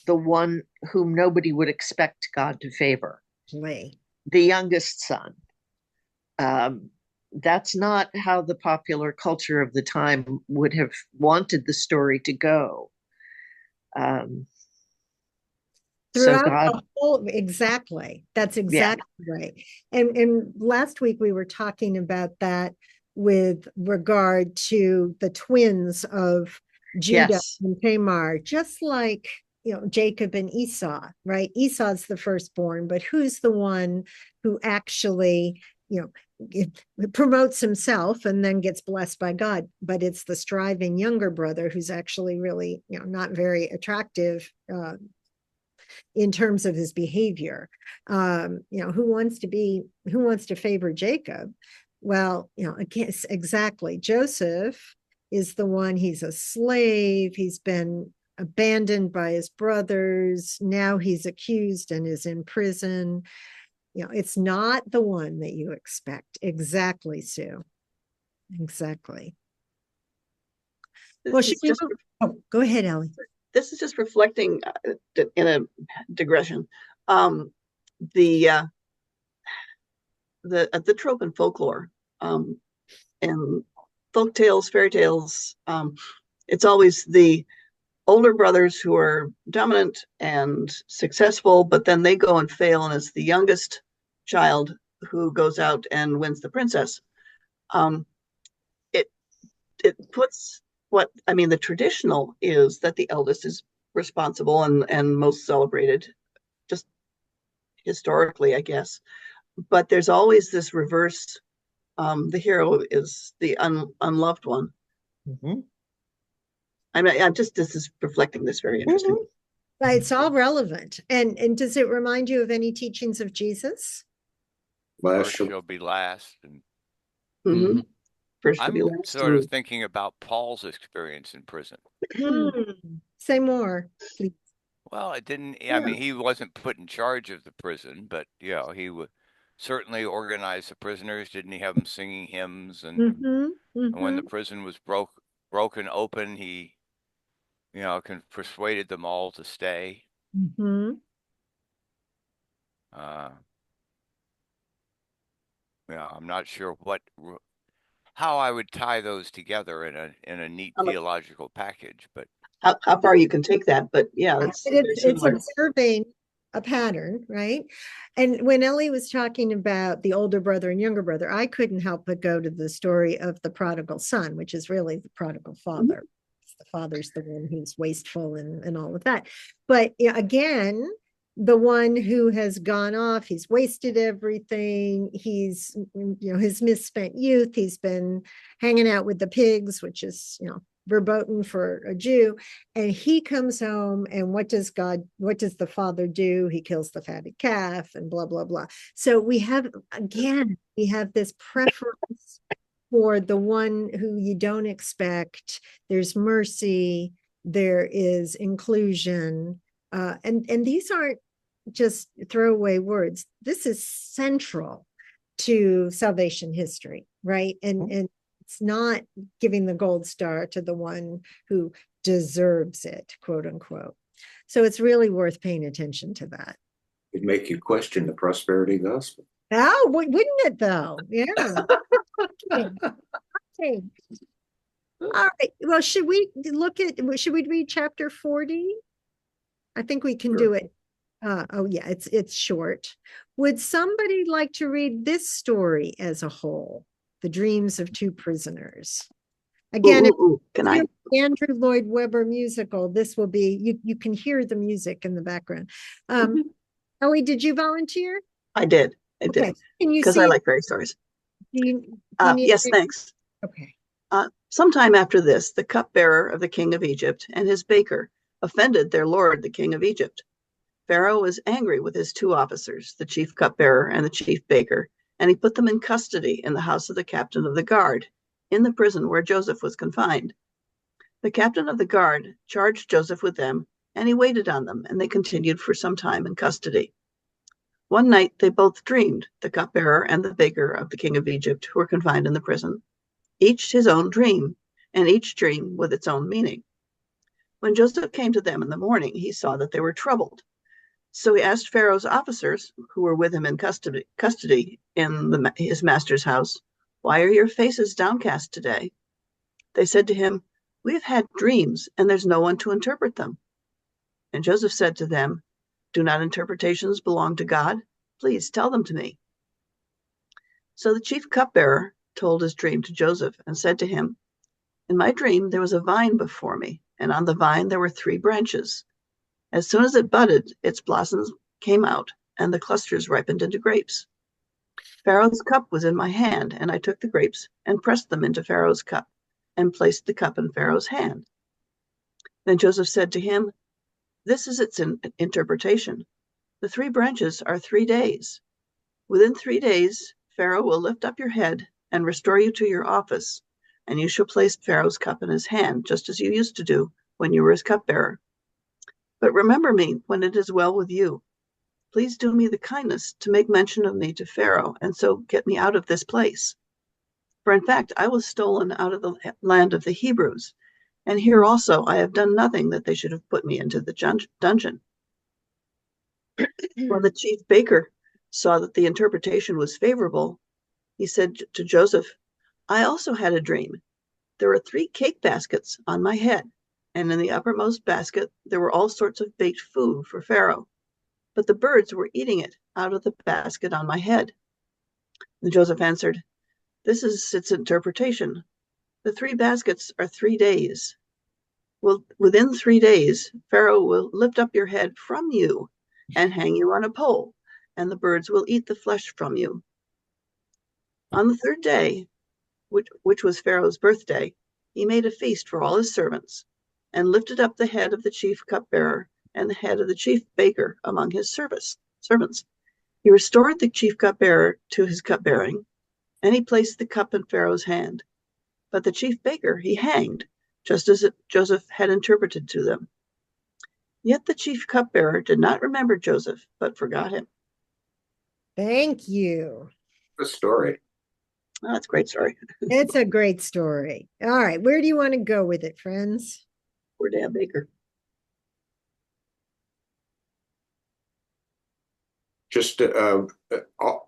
Speaker 2: the one whom nobody would expect God to favor,
Speaker 1: way.
Speaker 2: the youngest son. That's not how the popular culture of the time would have wanted the story to go. So
Speaker 1: Throughout
Speaker 2: God,
Speaker 1: the whole, exactly. That's exactly right. And last week we were talking about that with regard to the twins of Judah
Speaker 2: yes,
Speaker 1: and Tamar, just like Jacob and Esau, right? Esau's the firstborn, but who's the one who actually, promotes himself and then gets blessed by God? But it's the striving younger brother who's actually really, not very attractive in terms of his behavior. Who wants to favor Jacob? Well, again, exactly. Joseph is the one, he's a slave. He's been abandoned by his brothers. Now he's accused and is in prison. It's not the one that you expect. Exactly, Sue. Exactly. Well, go ahead, Ellie.
Speaker 4: This is just reflecting in a digression. The trope in folklore, and folk tales, fairy tales. It's always the older brothers who are dominant and successful, but then they go and fail, and it's the youngest child who goes out and wins the princess. It puts the traditional is that the eldest is responsible and most celebrated, just historically, I guess. But there's always this reverse. The hero is the unloved one.
Speaker 9: Mm-hmm.
Speaker 4: This is reflecting this very interesting.
Speaker 1: Mm-hmm. It's all relevant. And does it remind you of any teachings of Jesus?
Speaker 3: First shall be last. And
Speaker 4: mm-hmm. First
Speaker 3: I'm sort of thinking about Paul's experience in prison.
Speaker 1: Say more, please.
Speaker 3: Well, it didn't. I mean, he wasn't put in charge of the prison, but he would certainly organize the prisoners. Didn't he have them singing hymns? And when the prison was broken open, he, persuaded them all to stay. I'm not sure how I would tie those together in a neat theological package, but
Speaker 4: how far you can take that, but yeah,
Speaker 1: it's observing a pattern, right? And when Ellie was talking about the older brother and younger brother, I couldn't help but go to the story of the prodigal son, which is really the prodigal father. The father's the one who's wasteful and all of that. But again, the one who has gone off, he's wasted everything. He's, his misspent youth. He's been hanging out with the pigs, which is, verboten for a Jew. And he comes home, and what does the father do? He kills the fatted calf and blah, blah, blah. So we have this preference for the one who you don't expect. There's mercy, there is inclusion, and these aren't just throwaway words. This is central to salvation history, right? And it's not giving the gold star to the one who deserves it, quote unquote. So it's really worth paying attention to that.
Speaker 8: It'd make you question the prosperity gospel.
Speaker 1: Oh, wouldn't it though? Yeah. Okay. All right. Well, should we read chapter 40? I think we can do it. Oh yeah, it's short. Would somebody like to read this story as a whole? The Dreams of Two Prisoners. Again,
Speaker 4: can I?
Speaker 1: Andrew Lloyd Webber musical. This will be, you can hear the music in the background. Ellie, did you volunteer?
Speaker 4: I did. Can you because I like fairy stories. Yes, thanks.
Speaker 1: Okay.
Speaker 4: Sometime after this, the cupbearer of the king of Egypt and his baker offended their lord, the king of Egypt. Pharaoh was angry with his two officers, the chief cupbearer and the chief baker, and he put them in custody in the house of the captain of the guard, in the prison where Joseph was confined. The captain of the guard charged Joseph with them, and he waited on them, and they continued for some time in custody. One night they both dreamed, the cupbearer and the baker of the king of Egypt, who were confined in the prison, each his own dream, and each dream with its own meaning. When Joseph came to them in the morning, he saw that they were troubled. So he asked Pharaoh's officers, who were with him in custody in his master's house, "Why are your faces downcast today?" They said to him, "We have had dreams, and there's no one to interpret them." And Joseph said to them, "Do not interpretations belong to God? Please tell them to me." So the chief cupbearer told his dream to Joseph and said to him, "In my dream there was a vine before me, and on the vine there were 3 branches. As soon as it budded, its blossoms came out, and the clusters ripened into grapes. Pharaoh's cup was in my hand, and I took the grapes and pressed them into Pharaoh's cup, and placed the cup in Pharaoh's hand." Then Joseph said to him, "This is its interpretation. The 3 branches are 3 days. Within 3 days, Pharaoh will lift up your head and restore you to your office, and you shall place Pharaoh's cup in his hand, just as you used to do when you were his cupbearer. But remember me when it is well with you. Please do me the kindness to make mention of me to Pharaoh, and so get me out of this place. For in fact, I was stolen out of the land of the Hebrews, and here also I have done nothing that they should have put me into the dungeon." When the chief baker saw that the interpretation was favorable, he said to Joseph, "I also had a dream. There were 3 cake baskets on my head, and in the uppermost basket there were all sorts of baked food for Pharaoh, but the birds were eating it out of the basket on my head." And Joseph answered, "This is its interpretation. The 3 baskets are 3 days. Well, within 3 days, Pharaoh will lift up your head from you and hang you on a pole, and the birds will eat the flesh from you. On the 3rd day, which was Pharaoh's birthday, he made a feast for all his servants, and lifted up the head of the chief cupbearer and the head of the chief baker among his servants. He restored the chief cupbearer to his cupbearing, and he placed the cup in Pharaoh's hand. But the chief baker he hanged, just as Joseph had interpreted to them. Yet the chief cupbearer did not remember Joseph, but forgot him."
Speaker 1: Thank you.
Speaker 8: The story.
Speaker 4: Oh, that's a great story.
Speaker 1: It's a great story. All right, where do you want to go with it, friends?
Speaker 4: Poor Dan Baker.
Speaker 8: Just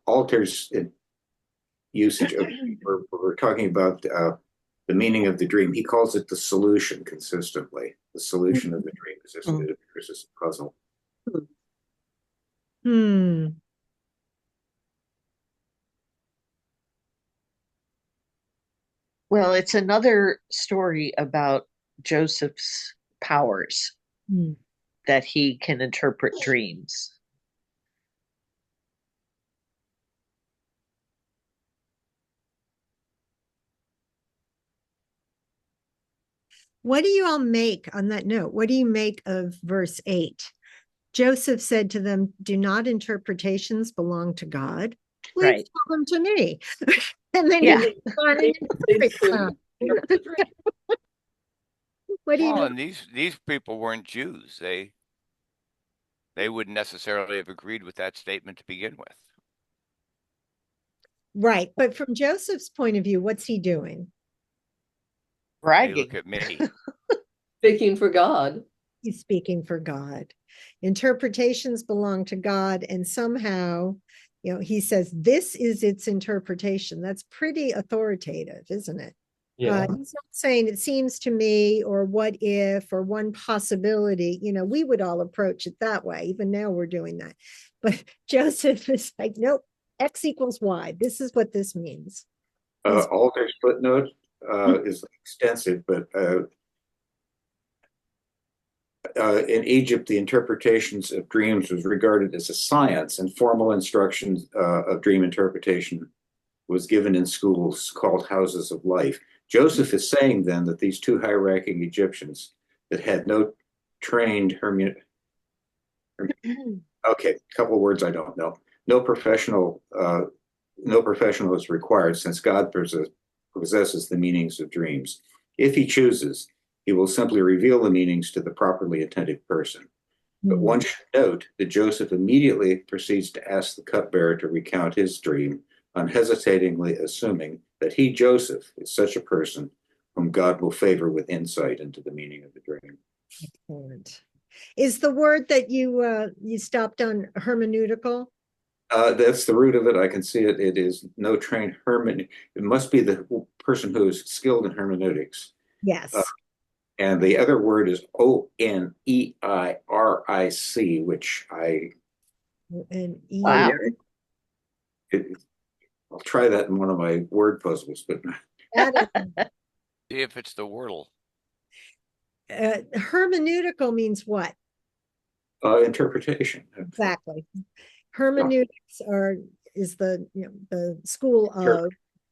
Speaker 8: alters usage of, we're talking about the meaning of the dream. He calls it the solution consistently. The solution of the dream is this a puzzle.
Speaker 1: Hmm.
Speaker 2: Well, it's another story about Joseph's powers,
Speaker 1: Hmm.
Speaker 2: that he can interpret dreams.
Speaker 1: What do you all make on that note? What do you make of verse 8? Joseph said to them, "Do not interpretations belong to God? Please
Speaker 2: Right.
Speaker 1: tell them to me." And then
Speaker 2: Yeah.
Speaker 1: he goes on and interprets them. What do you
Speaker 3: Well,
Speaker 1: know?
Speaker 3: and these people weren't Jews. They wouldn't necessarily have agreed with that statement to begin with.
Speaker 1: Right. But from Joseph's point of view, what's he doing?
Speaker 3: Hey, look
Speaker 2: Bragging.
Speaker 3: at me.
Speaker 9: Speaking for God.
Speaker 1: He's speaking for God. Interpretations belong to God. And somehow, he says, this is its interpretation. That's pretty authoritative, isn't it?
Speaker 6: Yeah.
Speaker 1: He's not saying it seems to me, or what if, or one possibility. We would all approach it that way. Even now we're doing that. But Joseph is like, nope, X equals Y. This is what this means.
Speaker 8: Alder's footnote is extensive, but in Egypt, the interpretations of dreams was regarded as a science, and formal instruction of dream interpretation was given in schools called houses of life. Joseph is saying then that these two high-ranking Egyptians that had no trained okay, a couple of words I don't know. No professional is required, since God possesses the meanings of dreams. If he chooses, he will simply reveal the meanings to the properly attentive person. But one should note that Joseph immediately proceeds to ask the cupbearer to recount his dream, unhesitatingly assuming that he, Joseph, is such a person whom God will favor with insight into the meaning of the dream.
Speaker 1: Excellent. Is the word that you stopped on hermeneutical?
Speaker 8: That's the root of it. I can see it. It is no trained hermeneutic. It must be the person who is skilled in hermeneutics.
Speaker 1: Yes.
Speaker 8: And the other word is Oneiric, which
Speaker 2: Wow.
Speaker 8: I'll try that in one of my word puzzles, but
Speaker 3: See if it's the wordle.
Speaker 1: Hermeneutical means what?
Speaker 8: Interpretation.
Speaker 1: Exactly. Hermeneutics is the school of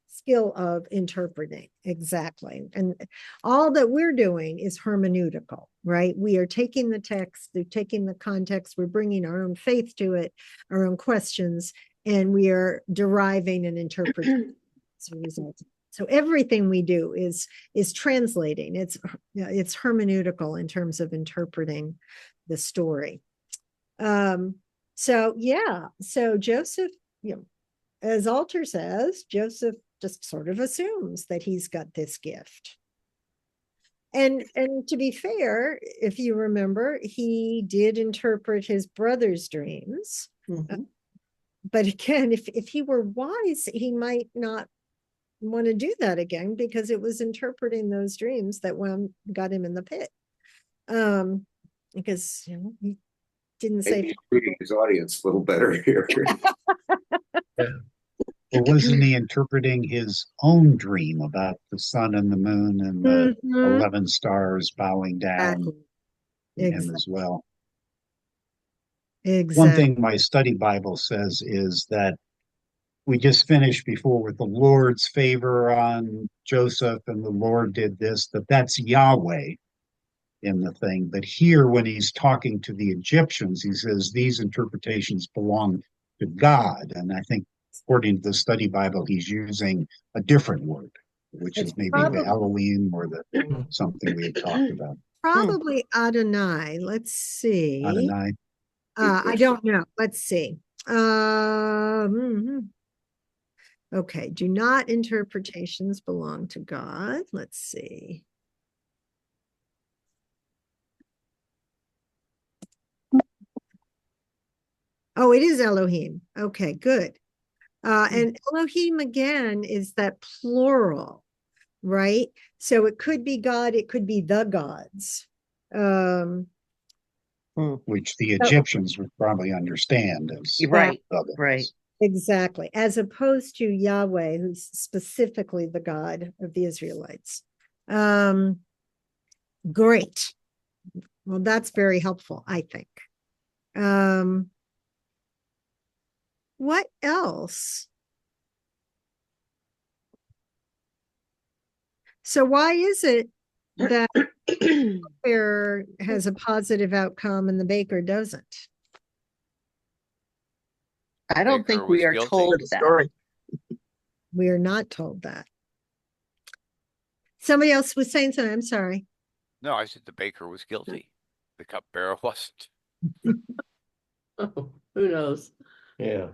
Speaker 1: skill of interpreting. Exactly. And all that we're doing is hermeneutical, right? We are taking the text, they're taking the context, we're bringing our own faith to it, our own questions, and we are deriving and interpreting as a result. So everything we do is translating. It's hermeneutical in terms of interpreting the story. So Joseph, as Alter says, Joseph just sort of assumes that he's got this gift. And to be fair, if you remember, he did interpret his brother's dreams.
Speaker 9: Mhm.
Speaker 1: But again, if he were wise, he might not want to do that again, because it was interpreting those dreams that got him in the pit. Because he didn't say.
Speaker 8: Maybe he's reading his audience a little better here.
Speaker 5: Or wasn't he interpreting his own dream about the sun and the moon and the 11 stars bowing down him as well?
Speaker 1: Exactly.
Speaker 5: One thing my study Bible says is that we just finished before with the Lord's favor on Joseph and the Lord did this, that's Yahweh in the thing. But here, when he's talking to the Egyptians, he says these interpretations belong to God. And I think, according to the study Bible, he's using a different word, which is maybe the Elohim or the something we had talked about.
Speaker 1: Probably Adonai. Let's see.
Speaker 5: Adonai.
Speaker 1: I don't know. Let's see. Okay. Do not interpretations belong to God? Let's see. Oh, it is Elohim. Okay, good. And Elohim again is that plural, right? So it could be God, it could be the gods.
Speaker 5: which the
Speaker 1: So-
Speaker 5: Egyptians would probably understand as
Speaker 2: Right,
Speaker 5: others.
Speaker 2: right.
Speaker 1: Exactly. As opposed to Yahweh, who's specifically the God of the Israelites. Great. Well, that's very helpful, I think. What else? So why is it that Fair has a positive outcome and the baker doesn't?
Speaker 2: I don't
Speaker 3: Baker
Speaker 2: think we
Speaker 3: was
Speaker 2: are
Speaker 3: guilty.
Speaker 2: told
Speaker 4: Good
Speaker 2: that.
Speaker 4: story.
Speaker 1: We are not told that. Somebody else was saying something. I'm sorry.
Speaker 3: No, I said the baker was guilty. The cupbearer wasn't.
Speaker 9: Oh, who knows?
Speaker 6: Yeah.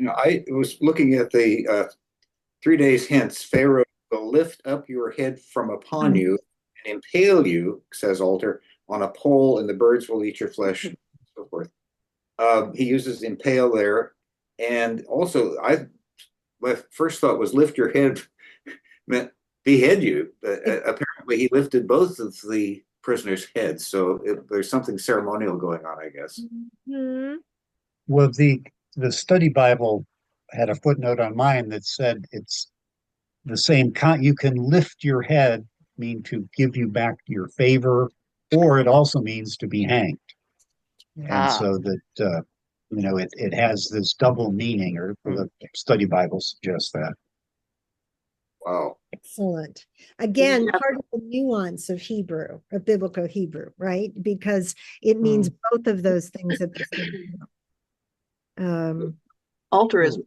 Speaker 8: I was looking at the 3 days hence, Pharaoh will lift up your head from upon you and impale you, says Alter, on a pole, and the birds will eat your flesh, and so forth. He uses impale there. And also, my first thought was lift your head meant behead you. Apparently, he lifted both of the prisoners' heads. So there's something ceremonial going on, I guess.
Speaker 1: Hmm.
Speaker 5: Well, the study Bible had a footnote on mine that said it's the same kind. You can lift your head, mean to give you back your favor, or it also means to be hanged. And so that it has this double meaning, or the study Bible suggests that.
Speaker 8: Wow.
Speaker 1: Excellent. Again,
Speaker 4: Yeah.
Speaker 1: part of the nuance of Hebrew, of biblical Hebrew, right? Because it means both of those things at the same time.
Speaker 4: Alter is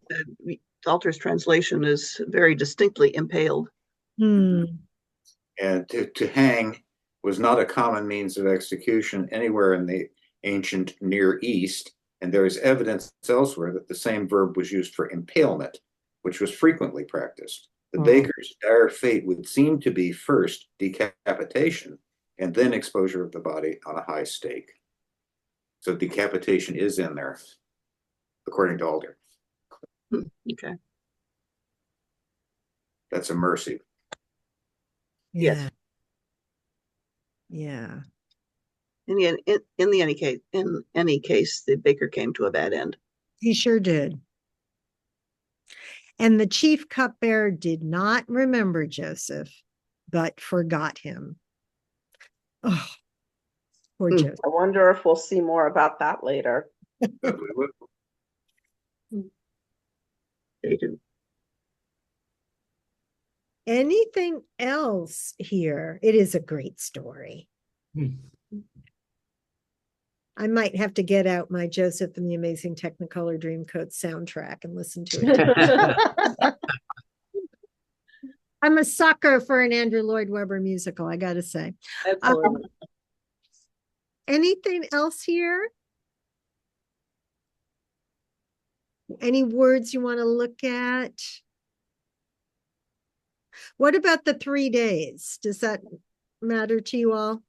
Speaker 4: Alter's translation is very distinctly impaled.
Speaker 1: Hmm.
Speaker 8: And to hang was not a common means of execution anywhere in the ancient Near East, and there is evidence elsewhere that the same verb was used for impalement, which was frequently practiced. The baker's dire fate would seem to be first decapitation and then exposure of the body on a high stake. So decapitation is in there, according to Alder.
Speaker 4: Okay.
Speaker 8: That's a mercy.
Speaker 4: Yes.
Speaker 1: Yeah.
Speaker 4: In any case, the baker came to a bad end.
Speaker 1: He sure did. And the chief cupbearer did not remember Joseph, but forgot him. Oh, poor Joseph.
Speaker 7: I wonder if we'll see more about that later.
Speaker 8: But we would.
Speaker 4: They do.
Speaker 1: Anything else here? It is a great story. I might have to get out my Joseph and the Amazing Technicolor Dreamcoat soundtrack and listen to it. I'm a sucker for an Andrew Lloyd Webber musical, I gotta say.
Speaker 9: Absolutely.
Speaker 1: Anything else here? Any words you want to look at? What about the 3 days? Does that matter to you all?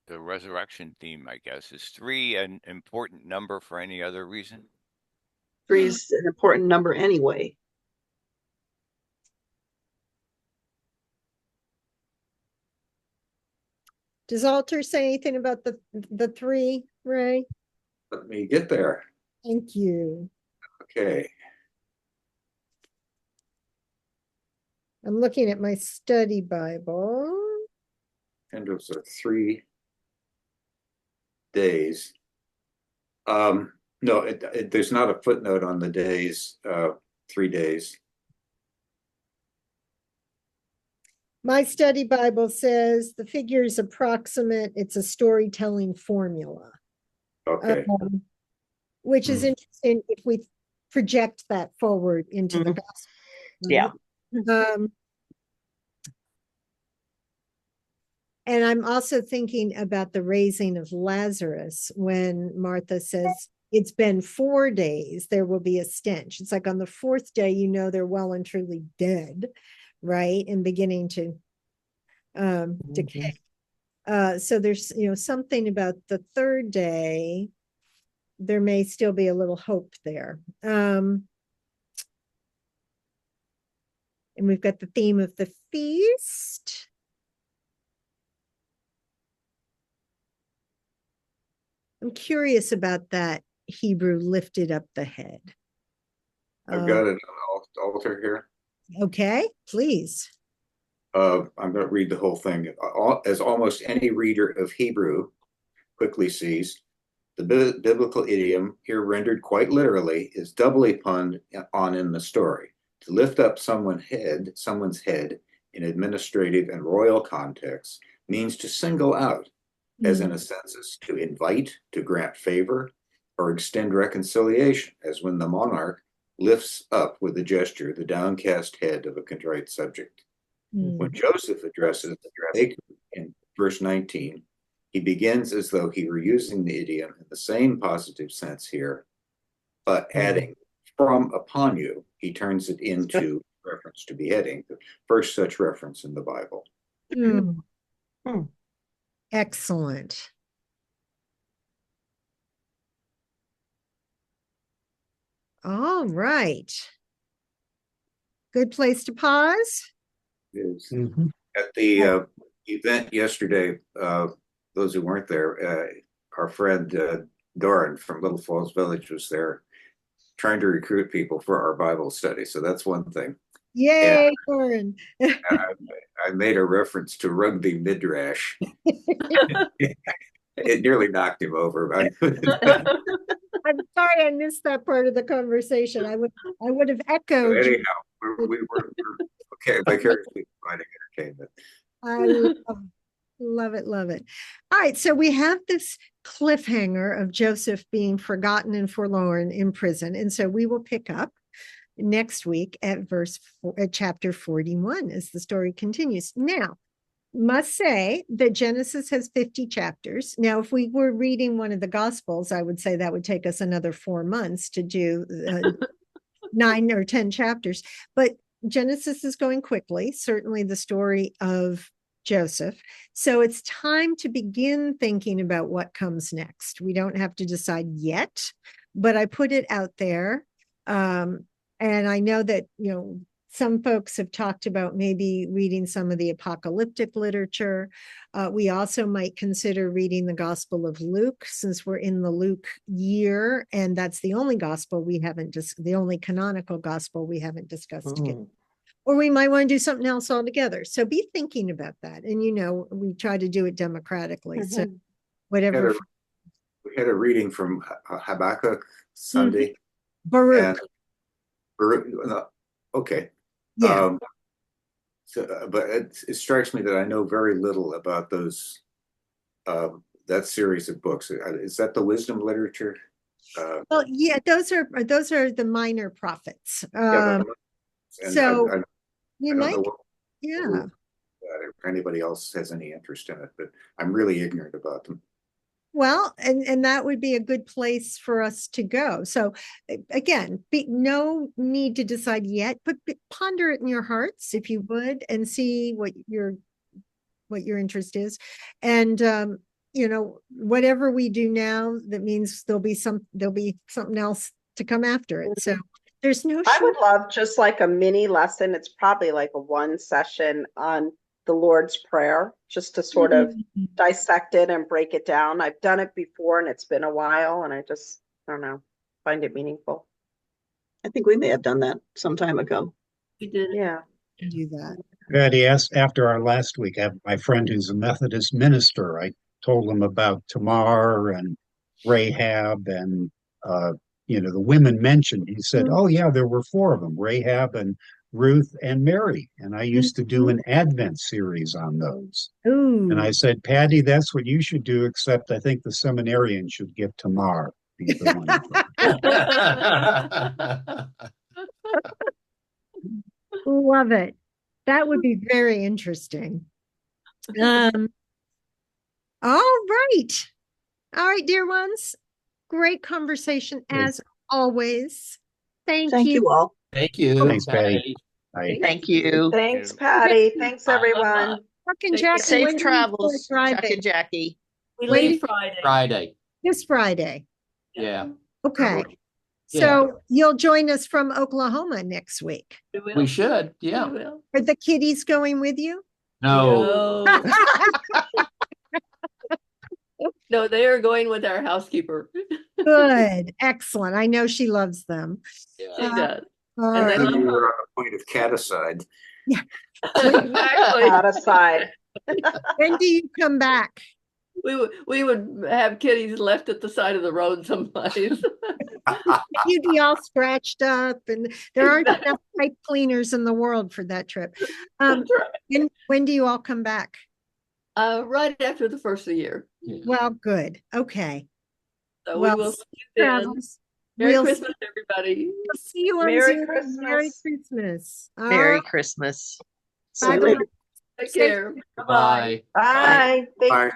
Speaker 3: The resurrection theme, I guess, is 3 an important number for any other reason?
Speaker 4: 3 is an important number anyway.
Speaker 1: Does Alter say anything about the 3, Ray?
Speaker 8: Let me get there.
Speaker 1: Thank you.
Speaker 8: Okay.
Speaker 1: I'm looking at my study Bible.
Speaker 8: And those are 3 days. No, there's not a footnote on the days, 3 days.
Speaker 1: My study Bible says the figure is approximate. It's a storytelling formula.
Speaker 8: Okay.
Speaker 1: Which is interesting if we project that forward into the gospel.
Speaker 2: Yeah.
Speaker 1: And I'm also thinking about the raising of Lazarus when Martha says, it's been 4 days, there will be a stench. It's like on the 4th day, they're well and truly dead, right? And beginning to decay. So there's, something about the 3rd day, there may still be a little hope there. And we've got the theme of the feast. I'm curious about that Hebrew lifted up the head.
Speaker 8: I've got it on altar here.
Speaker 1: Okay, please.
Speaker 8: I'm going to read the whole thing. As almost any reader of Hebrew quickly sees, the biblical idiom, here rendered quite literally, is doubly punned on in the story. To lift up someone's head in administrative and royal contexts means to single out, as in a census, to invite, to grant favor, or extend reconciliation, as when the monarch lifts up with a gesture the downcast head of a contrite subject. When Joseph addresses Jacob in verse 19, he begins as though he were using the idiom in the same positive sense here, but adding from upon you, he turns it into reference to beheading, the first such reference in the Bible.
Speaker 1: Excellent. All right. Good place to pause.
Speaker 8: Is at the event yesterday, those who weren't there, our friend Doran from Little Falls Village was there trying to recruit people for our Bible study. So that's one thing.
Speaker 1: Yay, Doran.
Speaker 8: I made a reference to rugby midrash. It nearly knocked him over.
Speaker 1: I'm sorry I missed that part of the conversation. I would have echoed.
Speaker 8: So anyhow, we were okay vicariously providing entertainment.
Speaker 1: I love it, love it. All right, so we have this cliffhanger of Joseph being forgotten and forlorn in prison, and so we will pick up next week at chapter 41 as the story continues. Now, must say that Genesis has 50 chapters. Now, if we were reading one of the Gospels, I would say that would take us another 4 months to do 9 or 10 chapters. But Genesis is going quickly, certainly the story of Joseph. So it's time to begin thinking about what comes next. We don't have to decide yet, but I put it out there. And I know that, some folks have talked about maybe reading some of the apocalyptic literature. We also might consider reading the Gospel of Luke, since we're in the Luke year, and that's the only gospel we haven't the only canonical gospel we haven't discussed together. Or we might want to do something else altogether. So be thinking about that. And we try to do it democratically. So whatever.
Speaker 8: We had a reading from Habakkuk Sunday.
Speaker 1: Baruch.
Speaker 8: Okay.
Speaker 1: Yeah.
Speaker 8: But it strikes me that I know very little about those that series of books. Is that the wisdom literature?
Speaker 1: Well, yeah, those are the minor prophets.
Speaker 8: So
Speaker 1: you might, yeah.
Speaker 8: If anybody else has any interest in it, but I'm really ignorant about them.
Speaker 1: Well, and that would be a good place for us to go. So again, no need to decide yet, but ponder it in your hearts, if you would, and see what your interest is. And whatever we do now, that means there'll be something else to come after it. So there's no
Speaker 7: I would love just like a mini lesson. It's probably like a 1 session on the Lord's Prayer, just to sort of dissect it and break it down. I've done it before and it's been a while, and I don't know, find it meaningful.
Speaker 4: I think we may have done that some time ago.
Speaker 9: We did.
Speaker 7: Yeah.
Speaker 1: do that.
Speaker 5: Patty, after our last week, I have my friend who's a Methodist minister. I told him about Tamar and Rahab and the women mentioned. He said, "Oh yeah, there were 4 of them: Rahab and Ruth and Mary." And I used to do an Advent series on those.
Speaker 1: Ooh.
Speaker 5: And I said, "Patty, that's what you should do, except I think the seminarian should get Tamar." Be the one.
Speaker 1: Love it. That would be very interesting. All right, dear ones. Great conversation as always. Thank you
Speaker 4: all.
Speaker 6: Thank you.
Speaker 5: Thanks, Patty. Bye.
Speaker 2: Thank you.
Speaker 7: Thanks, Patty. Thanks, everyone.
Speaker 1: Chuck and Jackie,
Speaker 2: Safe travels, Chuck and Jackie.
Speaker 9: We
Speaker 1: When
Speaker 9: leave
Speaker 1: do-
Speaker 9: Friday.
Speaker 6: Friday.
Speaker 1: this Friday.
Speaker 6: Yeah.
Speaker 1: Okay.
Speaker 6: Yeah.
Speaker 1: So you'll join us from Oklahoma next week.
Speaker 6: We should. Yeah.
Speaker 9: We will.
Speaker 1: Are the kiddies going with you?
Speaker 6: No.
Speaker 9: No. No, they are going with our housekeeper.
Speaker 1: Good, excellent. I know she loves them.
Speaker 9: She
Speaker 6: Yeah.
Speaker 9: does.
Speaker 1: All
Speaker 9: And they
Speaker 1: right.
Speaker 9: love
Speaker 8: You were
Speaker 9: her.
Speaker 8: on the point of caticide.
Speaker 9: Exactly.
Speaker 7: Out of sight.
Speaker 1: When do you come back?
Speaker 9: We would have kitties left at the side of the road sometimes.
Speaker 1: You'd be all scratched up, and there aren't enough pipe cleaners in the world for that trip.
Speaker 9: That's right.
Speaker 1: When do you all come back?
Speaker 9: Right after the first of the year.
Speaker 1: Well, good. Okay.
Speaker 9: So
Speaker 1: Well,
Speaker 9: we will see you then.
Speaker 1: travels.
Speaker 9: Merry
Speaker 1: We'll
Speaker 9: Christmas, everybody.
Speaker 1: see you on
Speaker 7: Merry
Speaker 1: Zoom.
Speaker 7: Christmas.
Speaker 1: Merry Christmas. All
Speaker 2: Merry
Speaker 1: right.
Speaker 2: Christmas.
Speaker 4: See you
Speaker 1: Bye-bye.
Speaker 4: later.
Speaker 9: Take
Speaker 1: Stay
Speaker 9: care.
Speaker 6: Bye.
Speaker 7: Bye. Thank
Speaker 8: Bye.